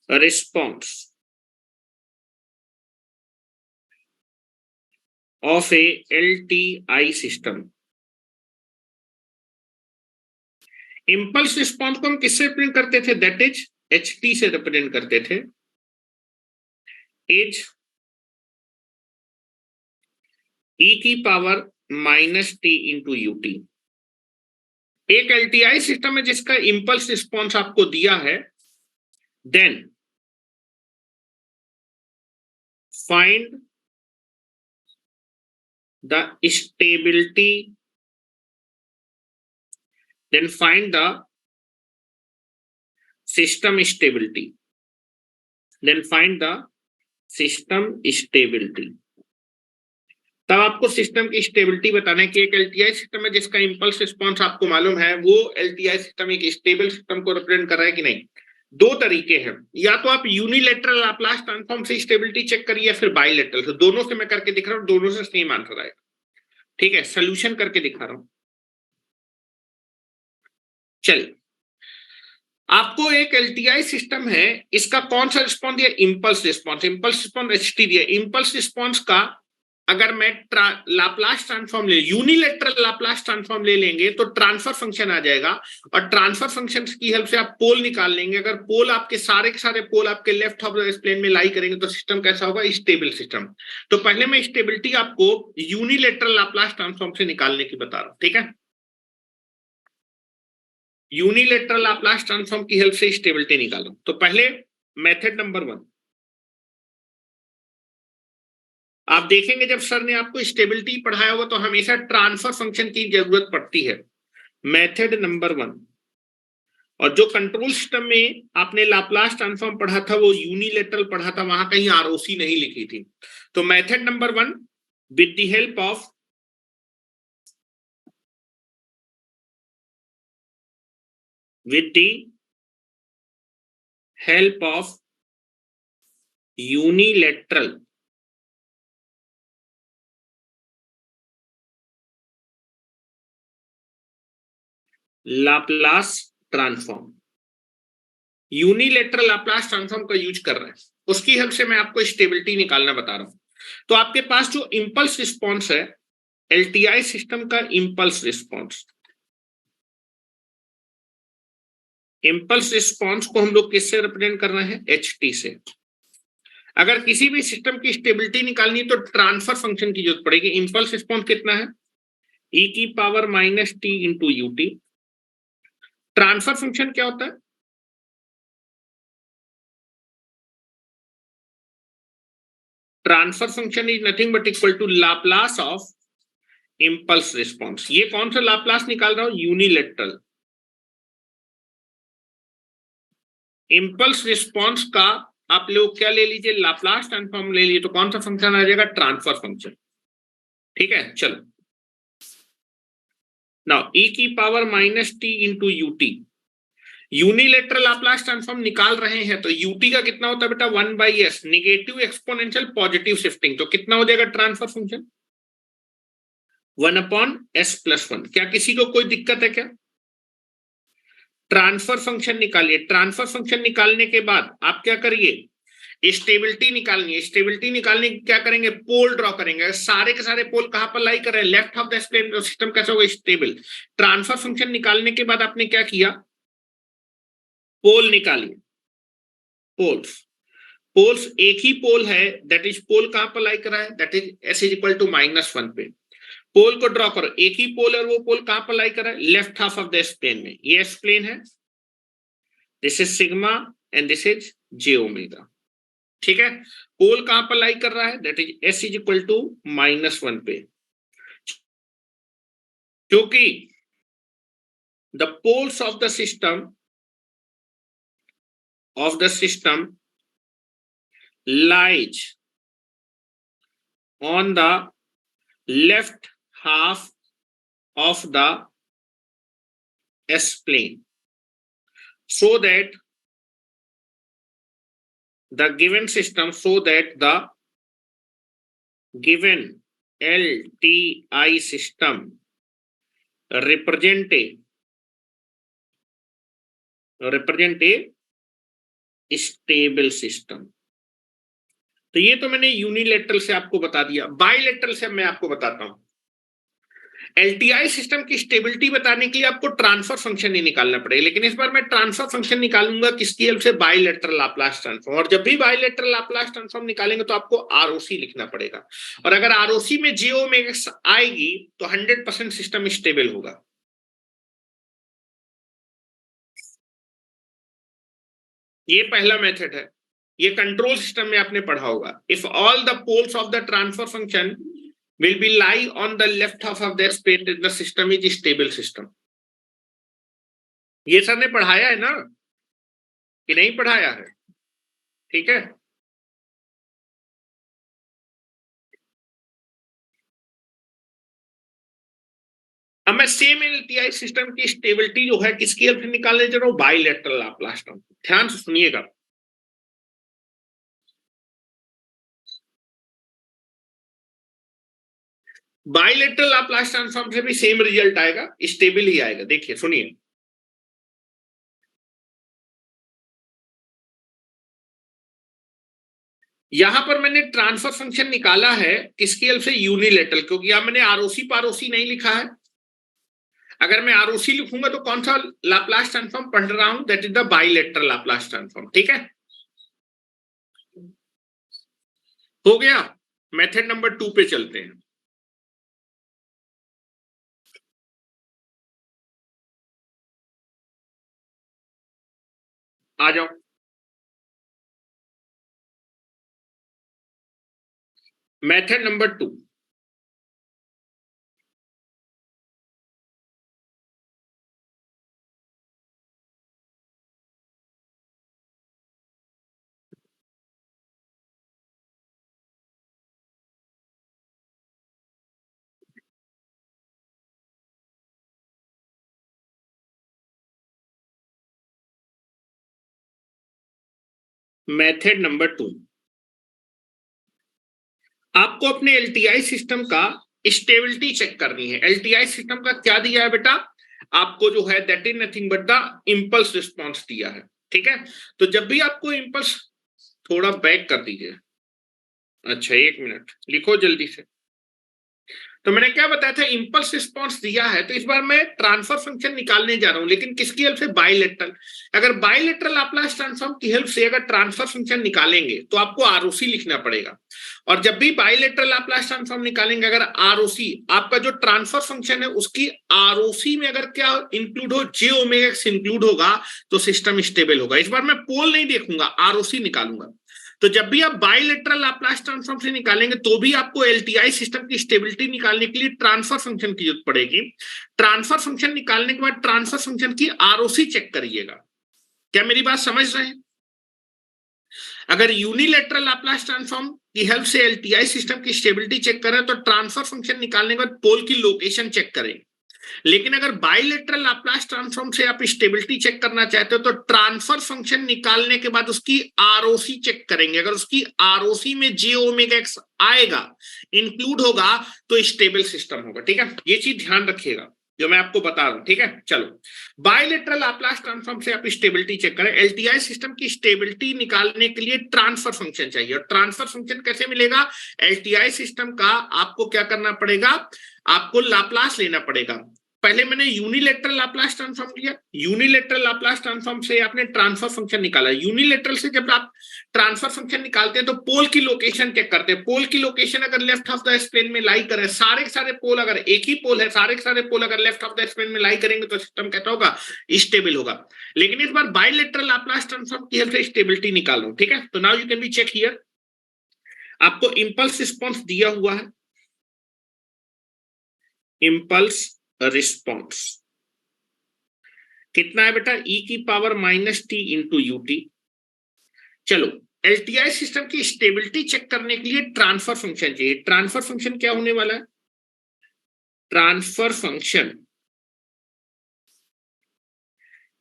response of a LTI system। Impulse response को हम किससे रिप्रेजेंट करते थे, दैट इज HT से रिप्रेजेंट करते थे। इज e की पावर -t इंटू UT। एक LTI सिस्टम है जिसका इंपल्स रिस्पॉन्स आपको दिया है, then find the stability, then find the system stability, then find the system stability। तब आपको सिस्टम की स्टेबिलिटी बताना है कि एक LTI सिस्टम है जिसका इंपल्स रिस्पॉन्स आपको मालूम है, वो LTI सिस्टम एक स्टेबल सिस्टम को रिप्रेजेंट कर रहा है कि नहीं। दो तरीके हैं, या तो आप यूनिलेटरल लाप्लास ट्रांसफॉर्म से स्टेबिलिटी चेक करिए, फिर बाइलेटरल से। दोनों से मैं करके दिख रहा हूं, दोनों से सेम आंसर आएगा। ठीक है, सोल्यूशन करके दिखा रहा हूं। चलिए, आपको एक एलटीआई सिस्टम है, इसका कौन सा रिस्पॉन्स दिया? Impulse response. Impulse response HT दिया। इंपल्स रिस्पॉन्स का अगर मैं लाप्लास ट्रांसफॉर्म ले, यूनिलेटरल लाप्लास ट्रांसफॉर्म ले लेंगे तो ट्रांसफर फंक्शन आ जाएगा, और ट्रांसफर फंक्शन की हेल्प से आप पोल निकाल लेंगे। अगर पोल आपके सारे के सारे पोल आपके लेफ्ट ऑफ द प्लेन में लाई करेंगे तो सिस्टम कैसा होगा? Stable system. तो पहले मैं स्टेबिलिटी आपको यूनिलेटरल लाप्लास ट्रांसफॉर्म से निकालने की बता रहा हूं, ठीक है? यूनिलेटरल लाप्लास ट्रांसफॉर्म की हेल्प से स्टेबिलिटी निकालो। तो पहले मेथड नंबर 1, आप देखेंगे जब सर ने आपको स्टेबिलिटी पढ़ाया होगा तो हमेशा ट्रांसफर फंक्शन की जरूरत पड़ती है। मेथड नंबर 1, और जो कंट्रोल सिस्टम में आपने लाप्लास ट्रांसफॉर्म पढ़ा था वो यूनिलेटरल पढ़ा था, वहां कहीं आरओसी नहीं लिखी थी। तो method number 1, with the help of unilateral Laplace transform, unilateral Laplace transform का यूज कर रहे हैं, उसकी हेल्प से मैं आपको स्टेबिलिटी निकालना बता रहा हूं। तो आपके पास जो इंपल्स रिस्पॉन्स है, एलटीआई सिस्टम का इंपल्स रिस्पॉन्स, इंपल्स रिस्पॉन्स को हम लोग किससे रिप्रेजेंट कर रहे हैं? एचटी से। अगर किसी भी सिस्टम की स्टेबिलिटी निकालनी है तो ट्रांसफर फंक्शन की जरूरत पड़ेगी। इंपल्स रिस्पॉन्स कितना है? ई की power minus T into UT. Transfer function क्या होता है? Transfer function is nothing but equal to Laplace of impulse response. ये कौन सा लाप्लास निकाल रहा हूं? यूनिलेटरल। इंपल्स रिस्पॉन्स का आप लोग क्या ले लीजिए? लाप्लास ट्रांसफॉर्म ले लीजिए, तो कौन सा फंक्शन आ जाएगा? Transfer function. ठीक है, चलो नाउ ई की power minus T into UT. Unilateral Laplace transform निकाल रहे हैं तो यूटी का कितना होता है बेटा? 1/s, negative exponential positive shifting. तो कितना हो जाएगा ट्रांसफर फंक्शन? 1/s+1। क्या किसी को कोई दिक्कत है क्या? ट्रांसफर फंक्शन निकालिए। ट्रांसफर फंक्शन निकालने के बाद आप क्या करिए? स्टेबिलिटी निकालनी है। स्टेबिलिटी निकालने की क्या करेंगे? पोल ड्रॉ करेंगे। सारे के सारे पोल कहां पर लाई कर रहे हैं? Left of the plane. तो सिस्टम कैसा होगा? स्टेबल। ट्रांसफर फंक्शन निकालने के बाद आपने क्या किया? पोल निकालिए। पोल्स, पोल्स एक ही पोल है, दैट इज पोल कहां पर लाई कर रहा है? That is S is equal to -1 पे। पोल को ड्रॉ करो। एक ही पोल है और वो पोल कहां पर लाई कर रहा है? Left half of the plane में। ये एस प्लेन है, this is sigma and this is J omega. ठीक है, पोल कहां पर लाई कर रहा है? That is S is equal to -1 पे। क्योंकि the poles of the system lies on the left half of the S plane, so that the given LTI system represent a stable system। तो ये तो मैंने unilateral से आपको बता दिया। बाइलेटरल से मैं आपको बताता हूं। एलटीआई सिस्टम की स्टेबिलिटी बताने के लिए आपको ट्रांसफर फंक्शन ही निकालना पड़ेगा, लेकिन इस बार मैं ट्रांसफर फंक्शन निकालूंगा किसकी हेल्प से? Bilateral Laplace transform. और जब भी बाइलेटरल लाप्लास ट्रांसफॉर्म निकालेंगे तो आपको आरओसी लिखना पड़ेगा, और अगर आरओसी में जे ओमेगा आएगी तो 100% सिस्टम स्टेबल होगा। ये पहला मेथड है, ये कंट्रोल सिस्टम में आपने पढ़ा होगा। If all the poles of the transfer function will be lie on the left half of their space, the system is stable system। ये सर ने पढ़ाया है ना कि नहीं पढ़ाया है? ठीक है, अब मैं सेम एलटीआई सिस्टम की स्टेबिलिटी जो है किसकी हेल्प से निकालने जा रहा हूं, बाइलेटरल लाप्लास ट्रांसफॉर्म। ध्यान से सुनिएगा, बाइलेटरल लाप्लास ट्रांसफॉर्म से भी सेम रिजल्ट आएगा, स्टेबल ही आएगा। देखिए सुनिए, यहां पर मैंने ट्रांसफर फंक्शन निकाला है किसकी हेल्प से, यूनिलेटरल, क्योंकि यहां मैंने आरओसी पारओसी नहीं लिखा है। अगर मैं आरओसी लिखूंगा तो कौन सा लाप्लास ट्रांसफॉर्म पढ़ रहा हूं, that is the bilateral Laplace transform. ठीक है, हो गया। मेथड नंबर 2 पे चलते हैं। आ जाओ, मेथड नंबर 2। मेथड नंबर 2, आपको अपने एलटीआई सिस्टम का स्टेबिलिटी चेक करनी है। एलटीआई सिस्टम का क्या दिया है बेटा, आपको जो है that is nothing but the impulse response दिया है। ठीक है, तो जब भी आपको इंपल्स, थोड़ा बैक कर दीजिए, अच्छा 1 मिनट लिखो जल्दी से। तो मैंने क्या बताया था, इंपल्स रिस्पॉन्स दिया है, तो इस बार मैं ट्रांसफर फंक्शन निकालने जा रहा हूं, लेकिन किसकी हेल्प से, बाइलेटरल। अगर बाइलेटरल लाप्लास ट्रांसफॉर्म की हेल्प से अगर ट्रांसफर फंक्शन निकालेंगे तो आपको आरओसी लिखना पड़ेगा। और जब भी बाइलेटरल लाप्लास ट्रांसफॉर्म निकालेंगे, अगर आरओसी आपका जो ट्रांसफर फंक्शन है उसकी आरओसी में अगर क्या इंक्लूड हो, जे ओमेगा एक्स इंक्लूड होगा, तो सिस्टम स्टेबल होगा। इस बार मैं पोल नहीं देखूंगा, आरओसी निकालूंगा। तो जब भी आप बाइलेटरल लाप्लास ट्रांसफॉर्म से निकालेंगे तो भी आपको एलटीआई सिस्टम की स्टेबिलिटी निकालने के लिए ट्रांसफर फंक्शन की जरूरत पड़ेगी। ट्रांसफर फंक्शन निकालने के बाद ट्रांसफर फंक्शन की आरओसी चेक करिएगा। क्या मेरी बात समझ रहे हैं? अगर यूनिलेटरल लाप्लास ट्रांसफॉर्म की हेल्प से एलटीआई सिस्टम की स्टेबिलिटी चेक करें तो ट्रांसफर फंक्शन निकालने के बाद पोल की लोकेशन चेक करें। लेकिन अगर बाइलेटरल लाप्लास ट्रांसफॉर्म से आप स्टेबिलिटी चेक करना चाहते हो तो ट्रांसफर फंक्शन निकालने के बाद उसकी आरओसी चेक करेंगे। अगर उसकी आरओसी में जे ओमेगा एक्स आएगा, इंक्लूड होगा, तो स्टेबल सिस्टम होगा। ठीक है, ये चीज ध्यान रखिएगा जो मैं आपको बता रहा हूं। ठीक है, चलो, बाइलेटरल लाप्लास ट्रांसफॉर्म से आप स्टेबिलिटी चेक करें। एलटीआई सिस्टम की स्टेबिलिटी निकालने के लिए ट्रांसफर फंक्शन चाहिए। और ट्रांसफर फंक्शन कैसे मिलेगा, एलटीआई सिस्टम का आपको क्या करना पड़ेगा, आपको लाप्लास लेना पड़ेगा। पहले मैंने यूनिलेटरल लाप्लास ट्रांसफॉर्म लिया, यूनिलेटरल लाप्लास ट्रांसफॉर्म से आपने ट्रांसफर फंक्शन निकाला। यूनिलेटरल से जब आप ट्रांसफर फंक्शन निकालते हैं तो पोल की लोकेशन चेक करते हैं। पोल की लोकेशन अगर लेफ्ट ऑफ द स्पेन में लाई करे, सारे के सारे पोल, अगर एक ही पोल है, सारे के सारे पोल अगर लेफ्ट ऑफ द स्पेन में लाई करेंगे तो सिस्टम कैसा होगा, स्टेबल होगा। लेकिन इस बार बाइलेटरल लाप्लास ट्रांसफॉर्म की हेल्प से स्टेबिलिटी निकाल रहा हूं। ठीक है, तो now you can be check here, आपको इंपल्स रिस्पॉन्स दिया हुआ है, इंपल्स रिस्पॉन्स कितना है बेटा, e की पावर -t इंटू यूटी। चलो, एलटीआई सिस्टम की स्टेबिलिटी चेक करने के लिए ट्रांसफर फंक्शन चाहिए। ट्रांसफर फंक्शन क्या होने वाला है, transfer function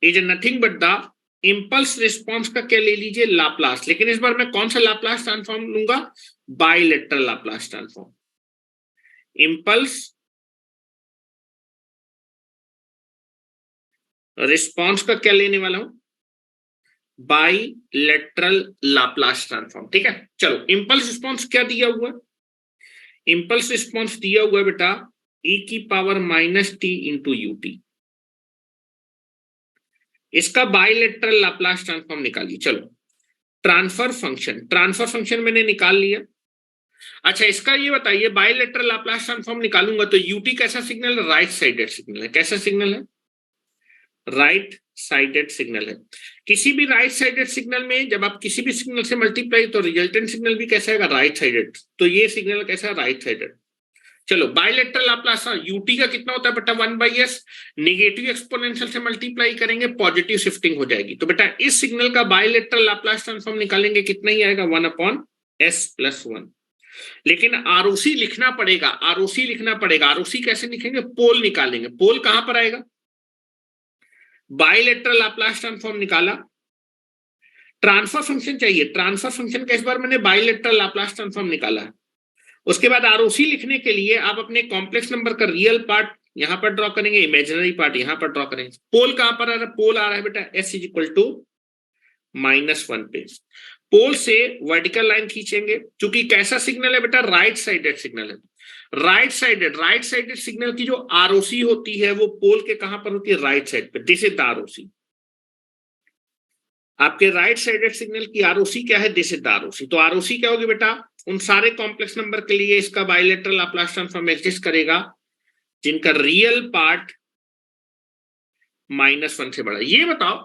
is nothing but the impulse response का क्या ले लीजिए, लाप्लास। लेकिन इस बार मैं कौन सा लाप्लास ट्रांसफॉर्म लूंगा, bilateral Laplace transform. Impulse response का क्या लेने वाला हूं, बाइलेटरल लाप्लास ट्रांसफॉर्म। ठीक है, चलो, इंपल्स रिस्पॉन्स क्या दिया हुआ है, इंपल्स रिस्पॉन्स दिया हुआ है बेटा e की पावर -t इंटू यूटी। इसका बाइलेटरल लाप्लास ट्रांसफॉर्म निकालिए। चलो, ट्रांसफर फंक्शन मैंने निकाल लिया। अच्छा, इसका ये बताइए, बाइलेटरल लाप्लास ट्रांसफॉर्म निकालूंगा तो यूटी कैसा सिग्नल है, राइट साइडेड सिग्नल है। कैसा सिग्नल है, राइट साइडेड सिग्नल है। किसी भी राइट साइडेड सिग्नल में जब आप किसी भी सिग्नल से मल्टीप्लाई, तो रिजल्टेंट सिग्नल भी कैसा है, राइट साइडेड। तो ये सिग्नल कैसा है, राइट साइडेड। चलो, बाइलेटरल लाप्लास यूटी का कितना होता है बेटा, 1/s, नेगेटिव एक्सपोनेंशियल से मल्टीप्लाई करेंगे, पॉजिटिव शिफ्टिंग हो जाएगी। तो बेटा इस सिग्नल का बाइलेटरल लाप्लास ट्रांसफॉर्म निकालेंगे, कितना ही आएगा, 1/s + 1। लेकिन आरओसी लिखना पड़ेगा, आरओसी लिखना पड़ेगा। आरओसी कैसे लिखेंगे? पोल निकालेंगे। पोल कहां पर आएगा? बाइलेटरल लाप्लास ट्रांसफॉर्म निकाला, ट्रांसफर फंक्शन चाहिए। ट्रांसफर फंक्शन का इस बार मैंने बाइलेटरल लाप्लास ट्रांसफॉर्म निकाला। उसके बाद आरओसी लिखने के लिए आप अपने कॉम्प्लेक्स नंबर का रियल पार्ट यहां पर ड्रॉ करेंगे, इमेजिनरी पार्ट यहां पर ड्रॉ करेंगे। पोल कहां पर आ रहा है? पोल आ रहा है बेटा s इज इक्वल टू -1 पे। पोल से वर्टिकल लाइन खींचेंगे, क्योंकि कैसा सिग्नल है बेटा? राइट साइडेड सिग्नल है। राइट साइडेड सिग्नल की जो आरओसी होती है वो पोल के कहां पर होती है? राइट साइड पे। This is the ROC. आपके राइट साइडेड सिग्नल की आरओसी क्या है? This is the ROC. तो आरओसी क्या होगी बेटा? उन सारे कॉम्प्लेक्स नंबर के लिए इसका बाइलेटरल लाप्लास ट्रांसफॉर्म एग्जिस्ट करेगा जिनका रियल पार्ट -1 से बड़ा। ये बताओ,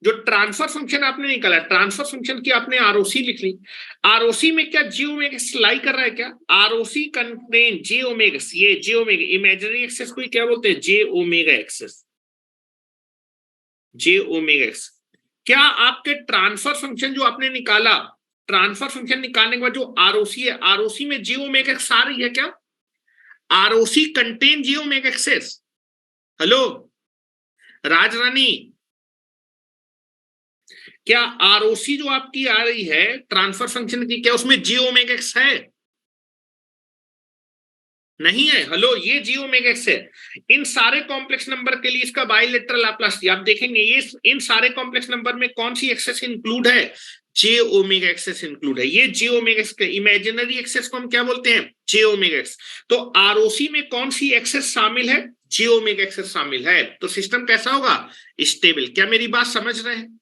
जो ट्रांसफर फंक्शन आपने निकाला, ट्रांसफर फंक्शन की आपने आरओसी लिख ली, आरओसी में क्या जे ओमेगा लाई कर रहा है क्या? आरओसी कंटेन जे ओमेगा, ये जे ओमेगा इमेजिनरी एक्सेस को क्या बोलते हैं? जे ओमेगा एक्सेस, जे ओमेगा एक्स। क्या आपके ट्रांसफर फंक्शन जो आपने निकाला, ट्रांसफर फंक्शन निकालने के बाद जो आरओसी है, आरओसी में जे ओमेगा एक्स आ रही है क्या? ROC contain J omega access. Hello राजरानी, क्या आरओसी जो आपकी आ रही है ट्रांसफर फंक्शन की, क्या उसमें जे ओमेगा एक्स है? नहीं है। हेलो, ये जी ओमेगा एक्स है। इन सारे कॉम्प्लेक्स नंबर के लिए इसका बाइलेटरल लाप्लास, आप देखेंगे ये इन सारे कॉम्प्लेक्स नंबर में कौन सी एक्सेस इंक्लूड है? जे ओमेगा एक्सेस इंक्लूड है। ये जे ओमेगा एक्स, इमेजिनरी एक्सेस को हम क्या बोलते हैं? जे ओमेगा एक्स। तो आरओसी में कौन सी एक्सेस शामिल है? जे ओमेगा एक्सेस शामिल है। तो सिस्टम कैसा होगा? स्टेबल। क्या मेरी बात समझ रहे हैं?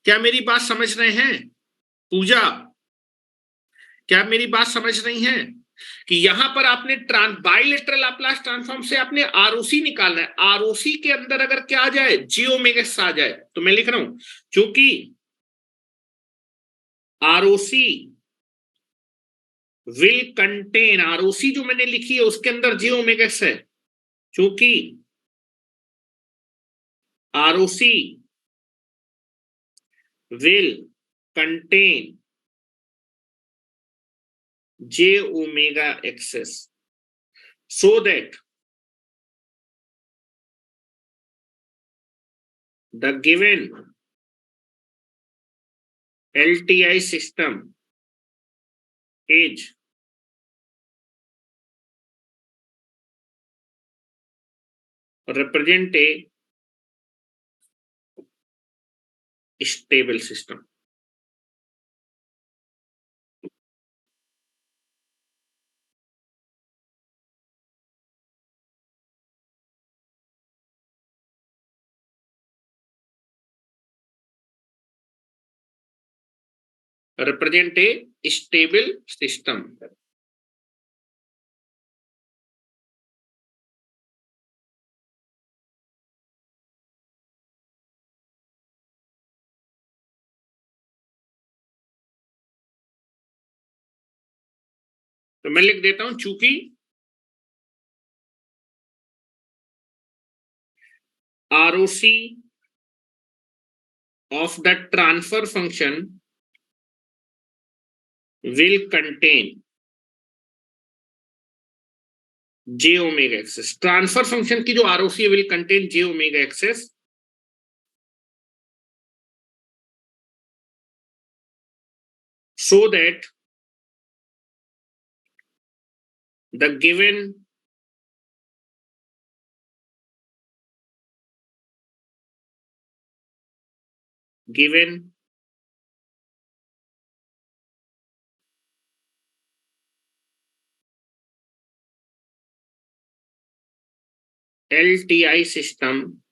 क्या मेरी बात समझ रहे हैं? पूजा, क्या मेरी बात समझ रही हैं कि यहां पर आपने बाइलेटरल लाप्लास ट्रांसफॉर्म से आपने आरओसी निकालना है। आरओसी के अंदर अगर क्या आ जाए? जे ओमेगा एक्स आ जाए, तो मैं लिख रहा हूं क्योंकि आरओसी विल कंटेन, आरओसी जो मैंने लिखी है उसके अंदर जे ओमेगा एक्स है, क्योंकि ROC will contain J omega axis, so that the given LTI system is represent a stable system. Represent a stable system. तो मैं लिख देता हूं, चूंकि ROC of the transfer function will contain j omega axis. Transfer function की जो ROC will contain j omega axis, so that the given LTI system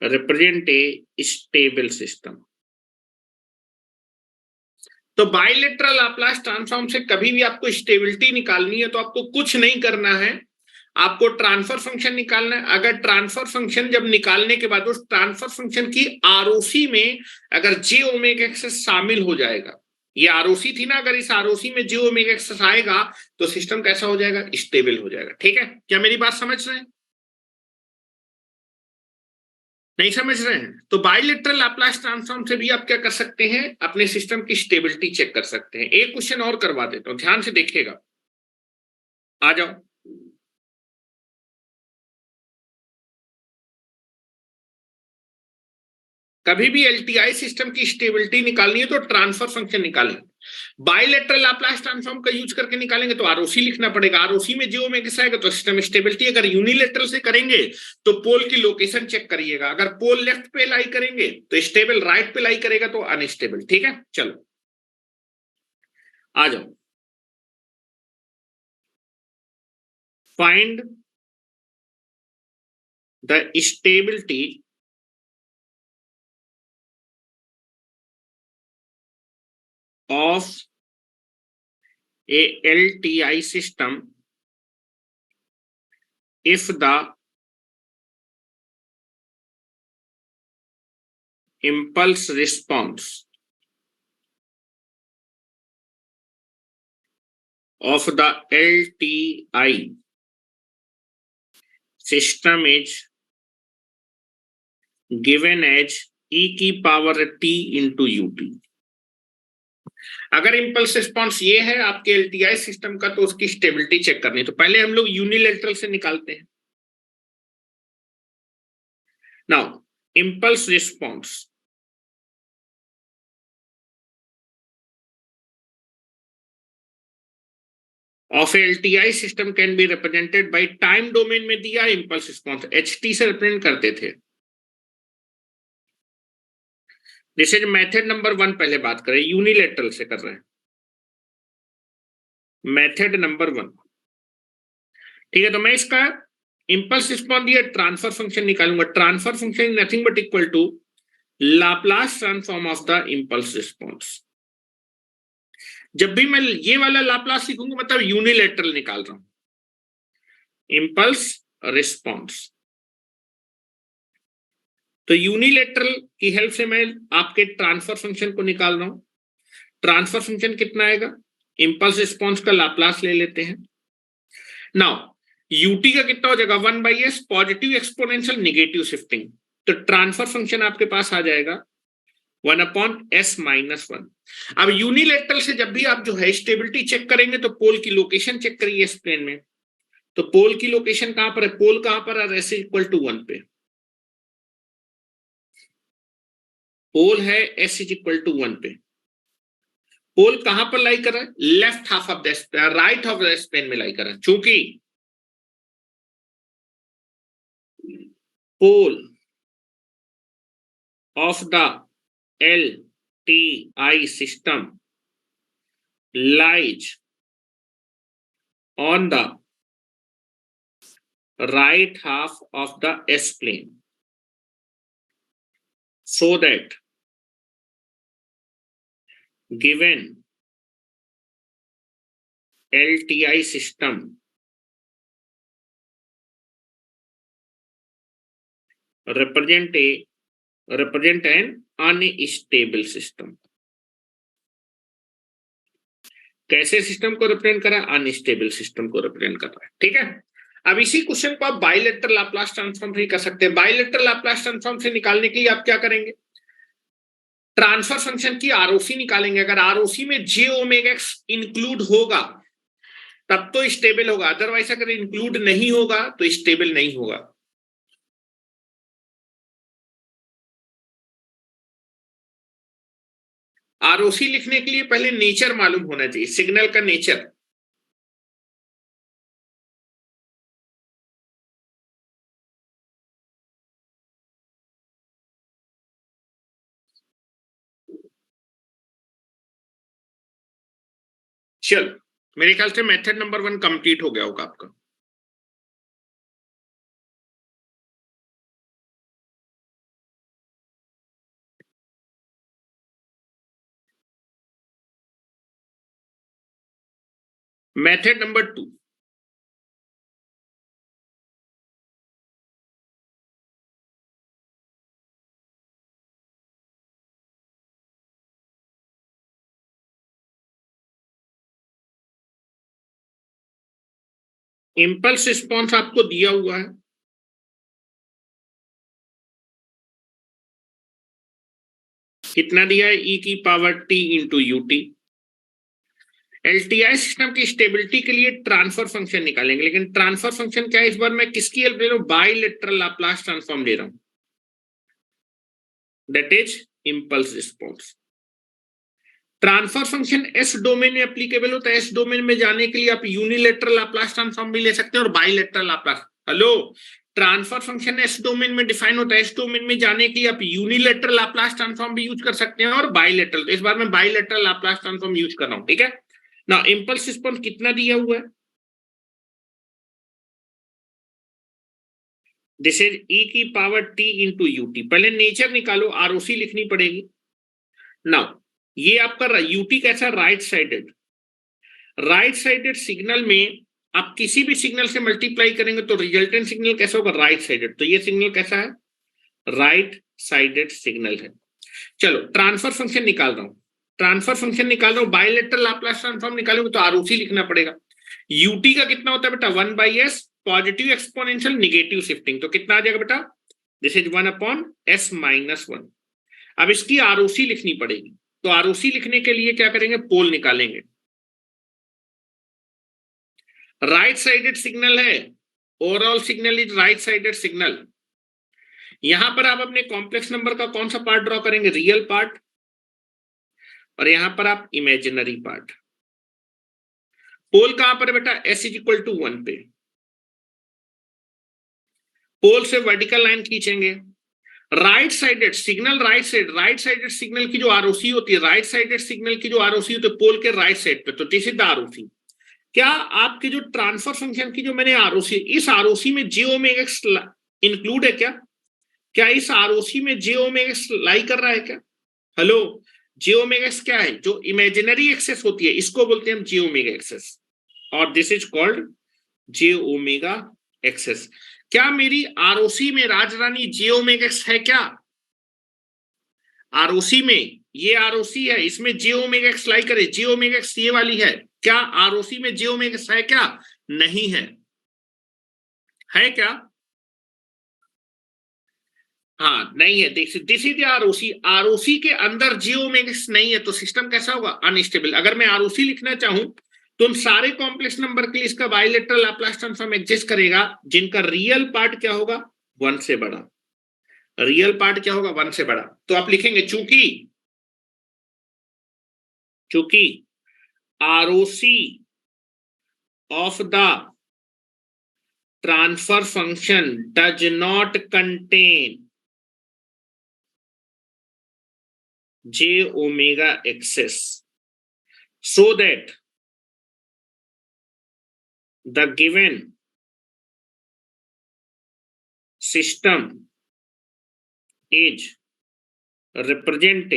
represent a stable system. तो bilateral Laplace transform से कभी भी आपको stability निकालनी है तो आपको कुछ नहीं करना है, आपको ट्रांसफर फंक्शन निकालना है। अगर ट्रांसफर फंक्शन जब निकालने के बाद उस ट्रांसफर फंक्शन की आरओसी में अगर जे ओमेगा एक्सेस शामिल हो जाएगा, ये आरओसी थी ना, अगर इस आरओसी में जे ओमेगा एक्सेस आएगा तो सिस्टम कैसा हो जाएगा? स्टेबल हो जाएगा। ठीक है, क्या मेरी बात समझ रहे हैं? नहीं समझ रहे हैं? तो बाइलेटरल लाप्लास ट्रांसफॉर्म से भी आप क्या कर सकते हैं, अपने सिस्टम की स्टेबिलिटी चेक कर सकते हैं। एक क्वेश्चन और करवा देता हूं, ध्यान से देखिएगा, आ जाओ। कभी भी एलटीआई सिस्टम की स्टेबिलिटी निकालनी है तो ट्रांसफर फंक्शन निकालें। बाइलेटरल लाप्लास ट्रांसफॉर्म का यूज करके निकालेंगे तो आरओसी लिखना पड़ेगा। आरओसी में जो ओमेगा आएगा तो सिस्टम स्टेबिलिटी। अगर यूनिलेटरल से करेंगे तो पोल की लोकेशन चेक करिएगा। अगर पोल लेफ्ट पे लाई करेंगे तो स्टेबल, राइट पे लाई करेगा तो अनस्टेबल। ठीक है, चलो आ जाओ। Find the stability of a LTI system if the impulse response of the LTI system is given as e की पावर t into ut। अगर इंपल्स रिस्पॉन्स ये है आपके एलटीआई सिस्टम का तो उसकी स्टेबिलिटी चेक करनी है। तो पहले हम लोग यूनिलेटरल से निकालते हैं। Now impulse response of LTI system can be represented by time domain में दिया इंपल्स रिस्पॉन्स एचटी से रिप्रेजेंट करते थे। This is method number 1। पहले बात करें, यूनिलेटरल से कर रहे हैं, मेथड नंबर 1। ठीक है, तो मैं इसका इंपल्स रिस्पॉन्स दिया, ट्रांसफर फंक्शन निकालूंगा। Transfer function nothing but equal to Laplace transform of the impulse response. जब भी मैं ये वाला लाप्लास लिखूंगा मतलब यूनिलेटरल निकाल रहा हूं, इंपल्स रिस्पॉन्स। तो यूनिलेटरल की हेल्प से मैं आपके ट्रांसफर फंक्शन को निकाल रहा हूं। ट्रांसफर फंक्शन कितना आएगा, इंपल्स रिस्पॉन्स का लाप्लास ले लेते हैं। नाउ यूटी का कितना हो जाएगा, 1/s positive exponential negative shifting. तो ट्रांसफर फंक्शन आपके पास आ जाएगा 1/s-1। अब यूनिलेटरल से जब भी आप जो है स्टेबिलिटी चेक करेंगे तो पोल की लोकेशन चेक करिए इस प्लेन में। तो पोल की लोकेशन कहां पर है, पोल कहां पर है, s इक्वल टू 1 पे। पोल है s इज इक्वल टू 1 पे। पोल कहां पर लाई कर रहा है, left half of the right of the span में लाई कर रहा है। चूंकि pole of the LTI system lies on the right half of the S plane, so that given LTI system represent an unstable system। कैसे system को represent करा, unstable system को represent कर रहा है। ठीक है, अब इसी क्वेश्चन को आप बाइलेटरल लाप्लास ट्रांसफॉर्म से कर सकते हैं। बाइलेटरल लाप्लास ट्रांसफॉर्म से निकालने के लिए आप क्या करेंगे, ट्रांसफर फंक्शन की आरओसी निकालेंगे। अगर आरओसी में जे ओमेगा एक्स इंक्लूड होगा तब तो स्टेबल होगा, अदरवाइज अगर इंक्लूड नहीं होगा तो स्टेबल नहीं होगा। आरओसी लिखने के लिए पहले नेचर मालूम होना चाहिए, सिग्नल का नेचर। चलो मेरे ख्याल से मेथड नंबर 1 कंप्लीट हो गया होगा आपका। मेथड नंबर 2, इंपल्स रिस्पॉन्स आपको दिया हुआ है, कितना दिया है, e की पावर t into ut। LTI system की स्टेबिलिटी के लिए ट्रांसफर फंक्शन निकालेंगे, लेकिन ट्रांसफर फंक्शन क्या है, इस बार मैं किसकी हेल्प ले रहा हूं, बाइलेटरल लाप्लास ट्रांसफॉर्म ले रहा हूं, that is impulse response. Transfer function S domain में एप्लीकेबल होता है, एस डोमेन में जाने के लिए आप यूनिलेटरल लाप्लास ट्रांसफॉर्म भी ले सकते हैं और bilateral Laplace. Hello, transfer function S domain में डिफाइन होता है, एस डोमेन में जाने के लिए आप यूनिलेटरल लाप्लास ट्रांसफॉर्म भी यूज कर सकते हैं और बाइलेटरल। तो इस बार मैं बाइलेटरल लाप्लास ट्रांसफॉर्म यूज कर रहा हूं, ठीक है ना। इंपल्स रिस्पॉन्स कितना दिया हुआ है, दिस इज e की पावर t इंटू यूटी। पहले नेचर निकालो, आरओसी लिखनी पड़ेगी। नाउ ये आपका यूटी कैसा, right sided. Right sided signal में आप किसी भी सिग्नल से मल्टीप्लाई करेंगे तो रिजल्टेंट सिग्नल कैसा होगा, राइट साइडेड। तो ये सिग्नल कैसा है, राइट साइडेड सिग्नल है। चलो ट्रांसफर फंक्शन निकाल रहा हूं, ट्रांसफर फंक्शन निकाल रहा हूं, बाइलेटरल लाप्लास ट्रांसफॉर्म निकालोगे तो आरओसी लिखना पड़ेगा। यूटी का कितना होता है बेटा, 1/s, positive exponential negative shifting, तो कितना आ जाएगा बेटा, दिस इज 1/s-1। अब इसकी आरओसी लिखनी पड़ेगी, तो आरओसी लिखने के लिए क्या करेंगे, पोल निकालेंगे। राइट साइडेड सिग्नल है, overall signal is right sided signal. यहां पर आप अपने कॉम्प्लेक्स नंबर का कौन सा पार्ट ड्रॉ करेंगे, रियल पार्ट, और यहां पर आप इमेजिनरी पार्ट। पोल कहां पर बेटा, s इज इक्वल टू 1 पे। पोल से वर्टिकल लाइन खींचेंगे। Right sided signal, right sided signal की जो आरओसी होती है, राइट साइडेड सिग्नल की जो आरओसी होती है पोल के राइट साइड पे, तो दिस इज द आरओसी। क्या आपके जो ट्रांसफर फंक्शन की जो मैंने आरओसी, इस आरओसी में जे ओमेगा एक्स इंक्लूड है क्या, क्या इस आरओसी में जे ओमेगा एक्स लाई कर रहा है क्या। हेलो, जे ओमेगा एक्स क्या है, जो इमेजिनरी एक्सेस होती है इसको बोलते हैं हम जे ओमेगा एक्सेस, और this is called J omega axis. क्या मेरी आरओसी में राजरानी जे ओमेगा एक्स है क्या, आरओसी में ये आरओसी है, इसमें जे ओमेगा एक्स लाई करे, जे ओमेगा एक्स ये वाली है, क्या आरओसी में जे ओमेगा एक्स है क्या, नहीं है, है क्या, हाँ नहीं है। दिस इज आरओसी, आरओसी के अंदर जे ओमेगा एक्स नहीं है, तो सिस्टम कैसा होगा, अनस्टेबल। अगर मैं आरओसी लिखना चाहूं तो उन सारे कॉम्प्लेक्स नंबर के लिए इसका बाइलेटरल लाप्लास ट्रांसफॉर्म एग्जिस्ट करेगा, जिनका रियल पार्ट क्या होगा, 1 से बड़ा। रियल पार्ट क्या होगा, 1 से बड़ा। तो आप लिखेंगे चूंकि ROC of the transfer function does not contain j omega excess, so that the given system is represent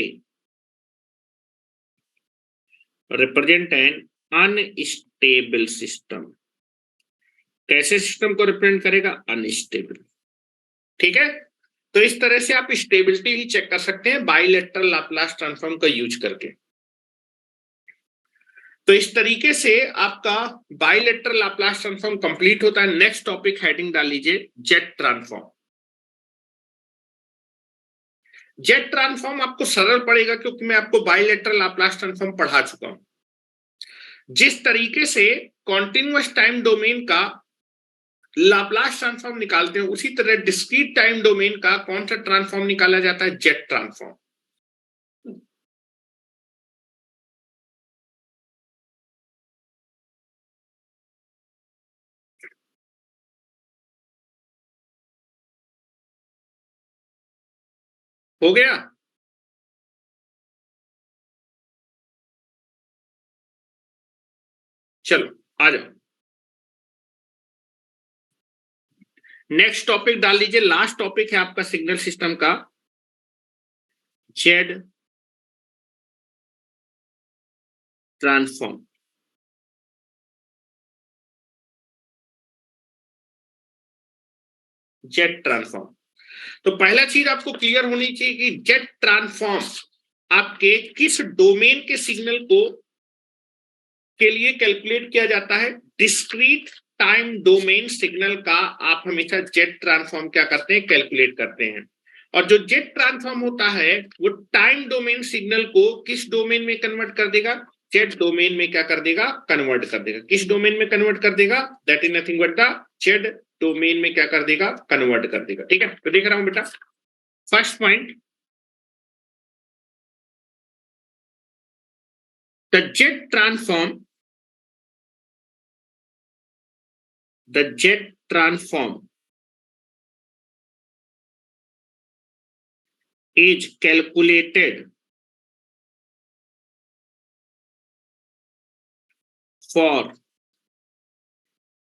an unstable system। कैसे सिस्टम को रिप्रेजेंट करेगा, अनस्टेबल, ठीक है। तो इस तरह से आप स्टेबिलिटी ही चेक कर सकते हैं बाइलेटरल लाप्लास ट्रांसफॉर्म का यूज करके। तो इस तरीके से आपका बाइलेटरल लाप्लास ट्रांसफॉर्म कंप्लीट होता है। नेक्स्ट टॉपिक हेडिंग डाल लीजिए, जेट ट्रांसफॉर्म। जेट ट्रांसफॉर्म आपको सरल पड़ेगा क्योंकि मैं आपको बाइलेटरल लाप्लास ट्रांसफॉर्म पढ़ा चुका हूं। जिस तरीके से कॉन्टिन्यूअस टाइम डोमेन का लाप्लास ट्रांसफॉर्म निकालते हैं, उसी तरह डिस्क्रीट टाइम डोमेन का कौन सा ट्रांसफॉर्म निकाला जाता है, जेट ट्रांसफॉर्म। हो गया, चलो आ जाओ। नेक्स्ट टॉपिक डाल लीजिए, लास्ट टॉपिक है आपका सिग्नल सिस्टम का, जेड ट्रांसफॉर्म। जेट ट्रांसफॉर्म, तो पहला चीज आपको क्लियर होनी चाहिए कि जेट ट्रांसफॉर्म आपके किस डोमेन के सिग्नल को के लिए कैलकुलेट किया जाता है, डिस्क्रीट टाइम डोमेन सिग्नल का आप हमेशा जेट ट्रांसफॉर्म क्या करते हैं, कैलकुलेट करते हैं। और जो जेड ट्रांसफॉर्म होता है वो टाइम डोमेन सिग्नल को किस डोमेन में कन्वर्ट कर देगा, जेड डोमेन में क्या कर देगा, कन्वर्ट कर देगा। किस डोमेन में कन्वर्ट कर देगा, that is nothing but the Z domain में क्या कर देगा, कन्वर्ट कर देगा। ठीक है, तो देख रहा हूं बेटा, first point, the Z transform is calculated for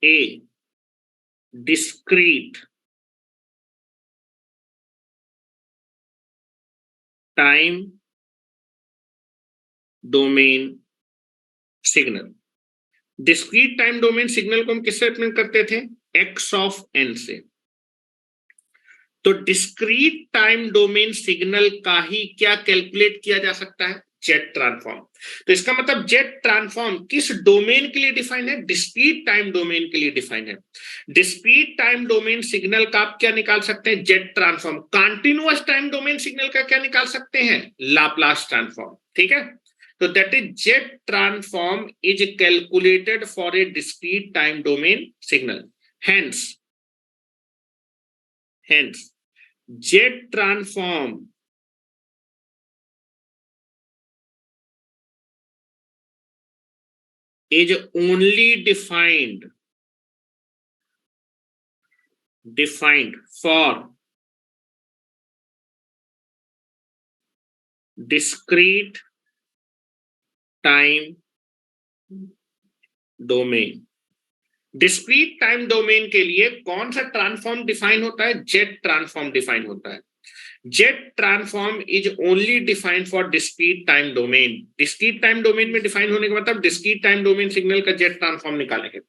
a discrete time domain signal। Discrete time domain signal को हम किससे रिप्रेजेंट करते थे, x ऑफ n से। तो डिस्क्रीट टाइम डोमेन सिग्नल का ही क्या कैलकुलेट किया जा सकता है, जेड ट्रांसफॉर्म। तो इसका मतलब जेड ट्रांसफॉर्म किस डोमेन के लिए डिफाइन है, डिस्क्रीट टाइम डोमेन के लिए डिफाइन है। डिस्क्रीट टाइम डोमेन सिग्नल का आप क्या निकाल सकते हैं, Z transform. Continuous time domain signal का क्या निकाल सकते हैं, लाप्लास ट्रांसफॉर्म। ठीक है, तो that is Z transform is calculated for a discrete time domain signal. Hence, Z transform is only defined for discrete time domain। Discrete time domain के लिए कौन सा ट्रांसफॉर्म डिफाइन होता है, जेड ट्रांसफॉर्म डिफाइन होता है। Z transform is only defined for discrete time domain. Discrete time domain में define होने का मतलब डिस्क्रीट टाइम डोमेन सिग्नल का जेड ट्रांसफॉर्म निकालेंगे।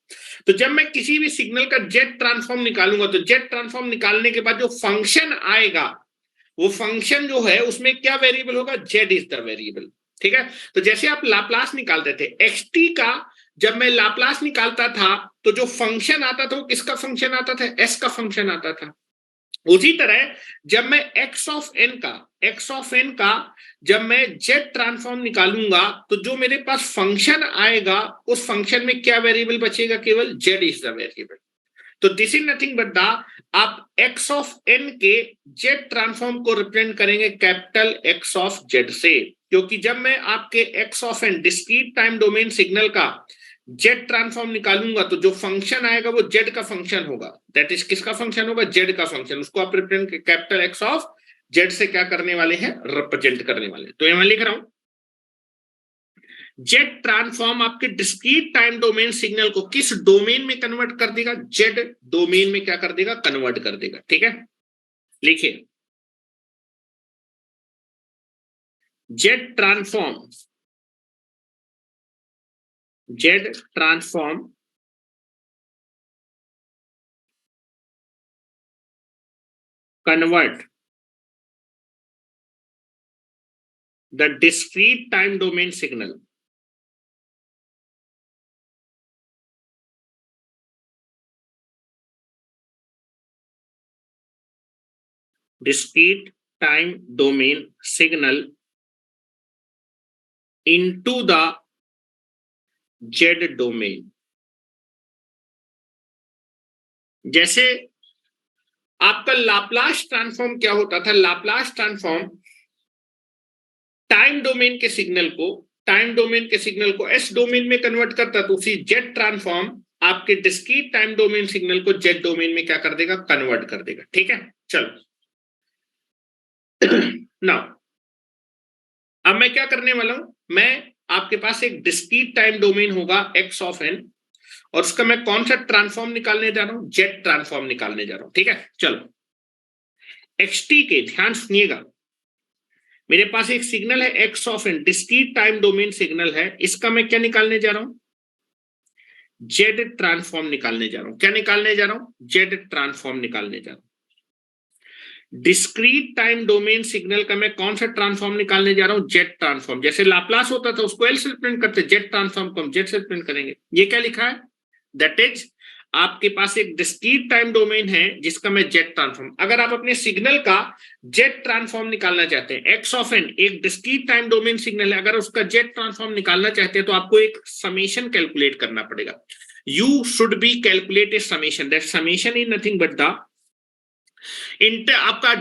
तो जब मैं किसी भी सिग्नल का जेड ट्रांसफॉर्म निकालूंगा तो जेड ट्रांसफॉर्म निकालने के बाद जो फंक्शन आएगा वो फंक्शन जो है उसमें क्या वेरिएबल होगा, जेड इज द वेरिएबल। ठीक है, तो जैसे आप लाप्लास निकालते थे एक्सटी का, जब मैं लाप्लास निकालता था तो जो फंक्शन आता था वो किसका फंक्शन आता था, एस का फंक्शन आता था। उसी तरह जब मैं एक्स ऑफ एन का जब मैं जेड ट्रांसफॉर्म निकालूंगा तो जो मेरे पास फंक्शन आएगा उस फंक्शन में क्या वेरिएबल बचेगा, केवल जेड इज द वेरिएबल। तो this is nothing but the, आप एक्स ऑफ एन के जेड ट्रांसफॉर्म को रिप्रेजेंट करेंगे कैपिटल एक्स ऑफ जेड से, क्योंकि जब मैं आपके X of N discrete time domain signal का जेड ट्रांसफॉर्म निकालूंगा तो जो फंक्शन आएगा वो जेड का फंक्शन होगा। दैट इज किसका फंक्शन होगा, जेड का फंक्शन। उसको आप represent capital X of Z से क्या करने वाले हैं, रिप्रेजेंट करने वाले। तो मैं लिख रहा हूं जेड ट्रांसफॉर्म आपके डिस्क्रीट टाइम डोमेन सिग्नल को किस डोमेन में कन्वर्ट कर देगा, जेड डोमेन में क्या कर देगा, कन्वर्ट कर देगा। ठीक है, लिखिए Z transform convert the discrete time domain signal into the Z domain। जैसे आपका लाप्लास ट्रांसफॉर्म क्या होता था, लाप्लास ट्रांसफॉर्म टाइम डोमेन के सिग्नल को एस डोमेन में कन्वर्ट करता, तो उसी जेड ट्रांसफॉर्म आपके डिस्क्रीट टाइम डोमेन सिग्नल को जेड डोमेन में क्या कर देगा, कन्वर्ट कर देगा। ठीक है, चलो नाउ अब मैं क्या करने वाला हूं, मैं आपके पास एक डिस्क्रीट टाइम डोमेन होगा एक्स ऑफ एन और उसका मैं कौन सा ट्रांसफॉर्म निकालने जा रहा हूं, जेड ट्रांसफॉर्म निकालने जा रहा हूं। ठीक है, चलो एक्सटी के ध्यान सुनिएगा, मेरे पास एक सिग्नल है X of N, discrete time domain signal है, इसका मैं क्या निकालने जा रहा हूं, जेड ट्रांसफॉर्म निकालने जा रहा हूं। क्या निकालने जा रहा हूं, जेड ट्रांसफॉर्म निकालने जा रहा हूं। डिस्क्रीट टाइम डोमेन सिग्नल का मैं कौन सा ट्रांसफॉर्म निकालने जा रहा हूं, जेड ट्रांसफॉर्म। जैसे लाप्लास होता था उसको एल से रिप्रेजेंट करते, जेड ट्रांसफॉर्म को हम जेड से रिप्रेजेंट करेंगे। ये क्या लिखा है, दैट इज आपके पास एक डिस्क्रीट टाइम डोमेन है जिसका मैं जेड ट्रांसफॉर्म, अगर आप अपने सिग्नल का जेड ट्रांसफॉर्म निकालना चाहते हैं, एक्स ऑफ एन एक डिस्क्रीट टाइम डोमेन सिग्नल है, अगर उसका जेड ट्रांसफॉर्म निकालना चाहते हैं तो आपको एक समेशन कैलकुलेट करना पड़ेगा. You should be calculate a summation, that summation is nothing but the inter आपका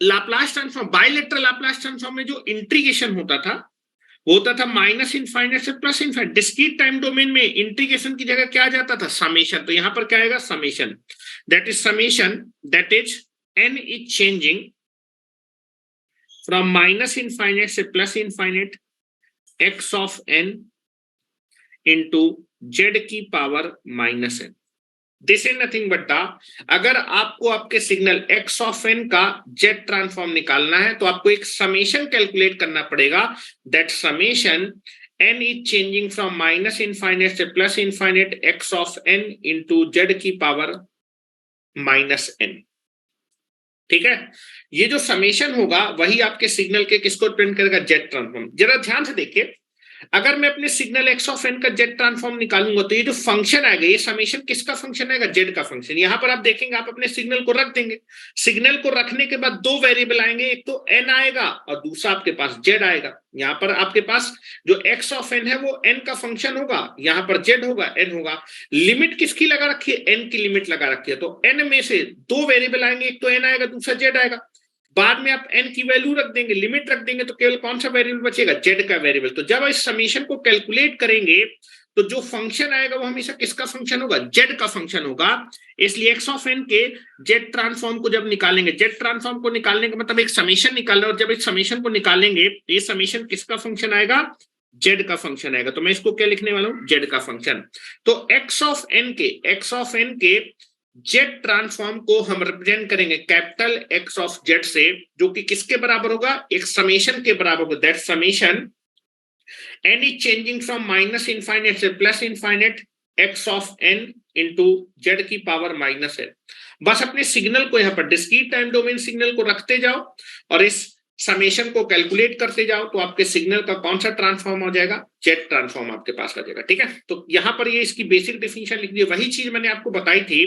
Laplace transform, bilateral Laplace transform में जो इंटीग्रेशन होता था वो होता था माइनस इनफाइनाइट से plus infinite. Discrete time domain में इंटीग्रेशन की जगह क्या आ जाता था, समेशन. तो यहां पर क्या आएगा, summation. That is summation, that is n is changing from minus infinite से plus infinite x of n into z की power minus n. This is nothing but the, अगर आपको आपके सिग्नल x ऑफ n का z transform निकालना है तो आपको एक समेशन कैलकुलेट करना पड़ेगा. That summation n is changing from minus infinite से plus infinite x of n into z की पावर माइनस n. ठीक है, ये जो समेशन होगा वही आपके सिग्नल के किसको डिपेंड करेगा, जेड ट्रांसफॉर्म. जरा ध्यान से देखिए, अगर मैं अपने सिग्नल x ऑफ n का जेड ट्रांसफॉर्म निकालूंगा तो ये जो फंक्शन आएगा, ये समेशन किसका फंक्शन आएगा, जेड का फंक्शन. यहां पर आप देखेंगे, आप अपने सिग्नल को रख देंगे, सिग्नल को रखने के बाद दो वेरिएबल आएंगे, एक तो n आएगा और दूसरा आपके पास z आएगा. यहां पर आपके पास जो x ऑफ n है वो n का फंक्शन होगा, यहां पर z होगा, n होगा. लिमिट किसकी लगा रखी है, n की लिमिट लगा रखी है. तो n में से दो वेरिएबल आएंगे, एक तो n आएगा, दूसरा z आएगा. बाद में आप n की वैल्यू रख देंगे, लिमिट रख देंगे, तो केवल कौन सा वेरिएबल बचेगा, z का वेरिएबल. तो जब इस समेशन को कैलकुलेट करेंगे तो जो फंक्शन आएगा वो हमेशा किसका फंक्शन होगा, z का फंक्शन होगा. इसलिए x ऑफ n के z ट्रांसफॉर्म को जब निकालेंगे, z ट्रांसफॉर्म को निकालने का मतलब एक समेशन निकाल रहे हैं, और जब इस समेशन को निकालेंगे ये समेशन किसका फंक्शन आएगा, z का फंक्शन आएगा. तो मैं इसको क्या लिखने वाला हूं, z का फंक्शन. तो x ऑफ n के जेड ट्रांसफॉर्म को हम रिप्रेजेंट करेंगे कैपिटल X ऑफ जेड से, जो कि किसके बराबर होगा, एक समेशन के बराबर होगा. That summation n is changing from minus infinite से plus infinite x of n into z की पावर माइनस n. बस अपने सिग्नल को यहां पर डिस्क्रीट टाइम डोमेन सिग्नल को रखते जाओ और इस समेशन को कैलकुलेट करते जाओ, तो आपके सिग्नल का कौन सा ट्रांसफॉर्म हो जाएगा, जेड ट्रांसफॉर्म आपके पास आ जाएगा. ठीक है, तो यहां पर ये इसकी बेसिक डेफिनेशन लिख दी. वही चीज मैंने आपको बताई थी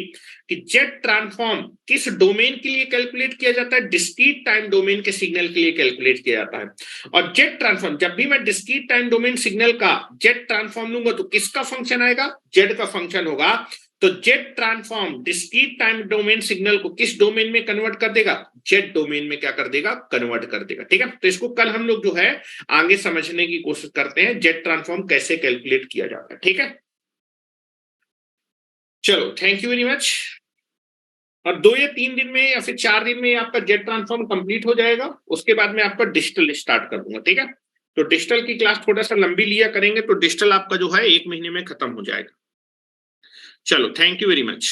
कि जेड ट्रांसफॉर्म किस डोमेन के लिए कैलकुलेट किया जाता है, डिस्क्रीट टाइम डोमेन के सिग्नल के लिए कैलकुलेट किया जाता है. और जेड ट्रांसफॉर्म, जब भी मैं डिस्क्रीट टाइम डोमेन सिग्नल का जेड ट्रांसफॉर्म लूंगा तो किसका फंक्शन आएगा, जेड का फंक्शन होगा. तो Z transform discrete time domain signal को किस डोमेन में कन्वर्ट कर देगा, जेड डोमेन में क्या कर देगा, कन्वर्ट कर देगा. ठीक है, तो इसको कल हम लोग जो है आगे समझने की कोशिश करते हैं, जेड ट्रांसफॉर्म कैसे कैलकुलेट किया जाता है. ठीक है, चलो, थैंक यू वेरी मच. और 2 या 3 दिन में या फिर 4 दिन में आपका जेड ट्रांसफॉर्म कंप्लीट हो जाएगा. उसके बाद में आपका डिजिटल स्टार्ट कर दूंगा. ठीक है, तो डिजिटल की क्लास थोड़ा सा लंबी लिया करेंगे, तो डिजिटल आपका जो है 1 महीने में खत्म हो जाएगा. चलो, थैंक यू वेरी मच.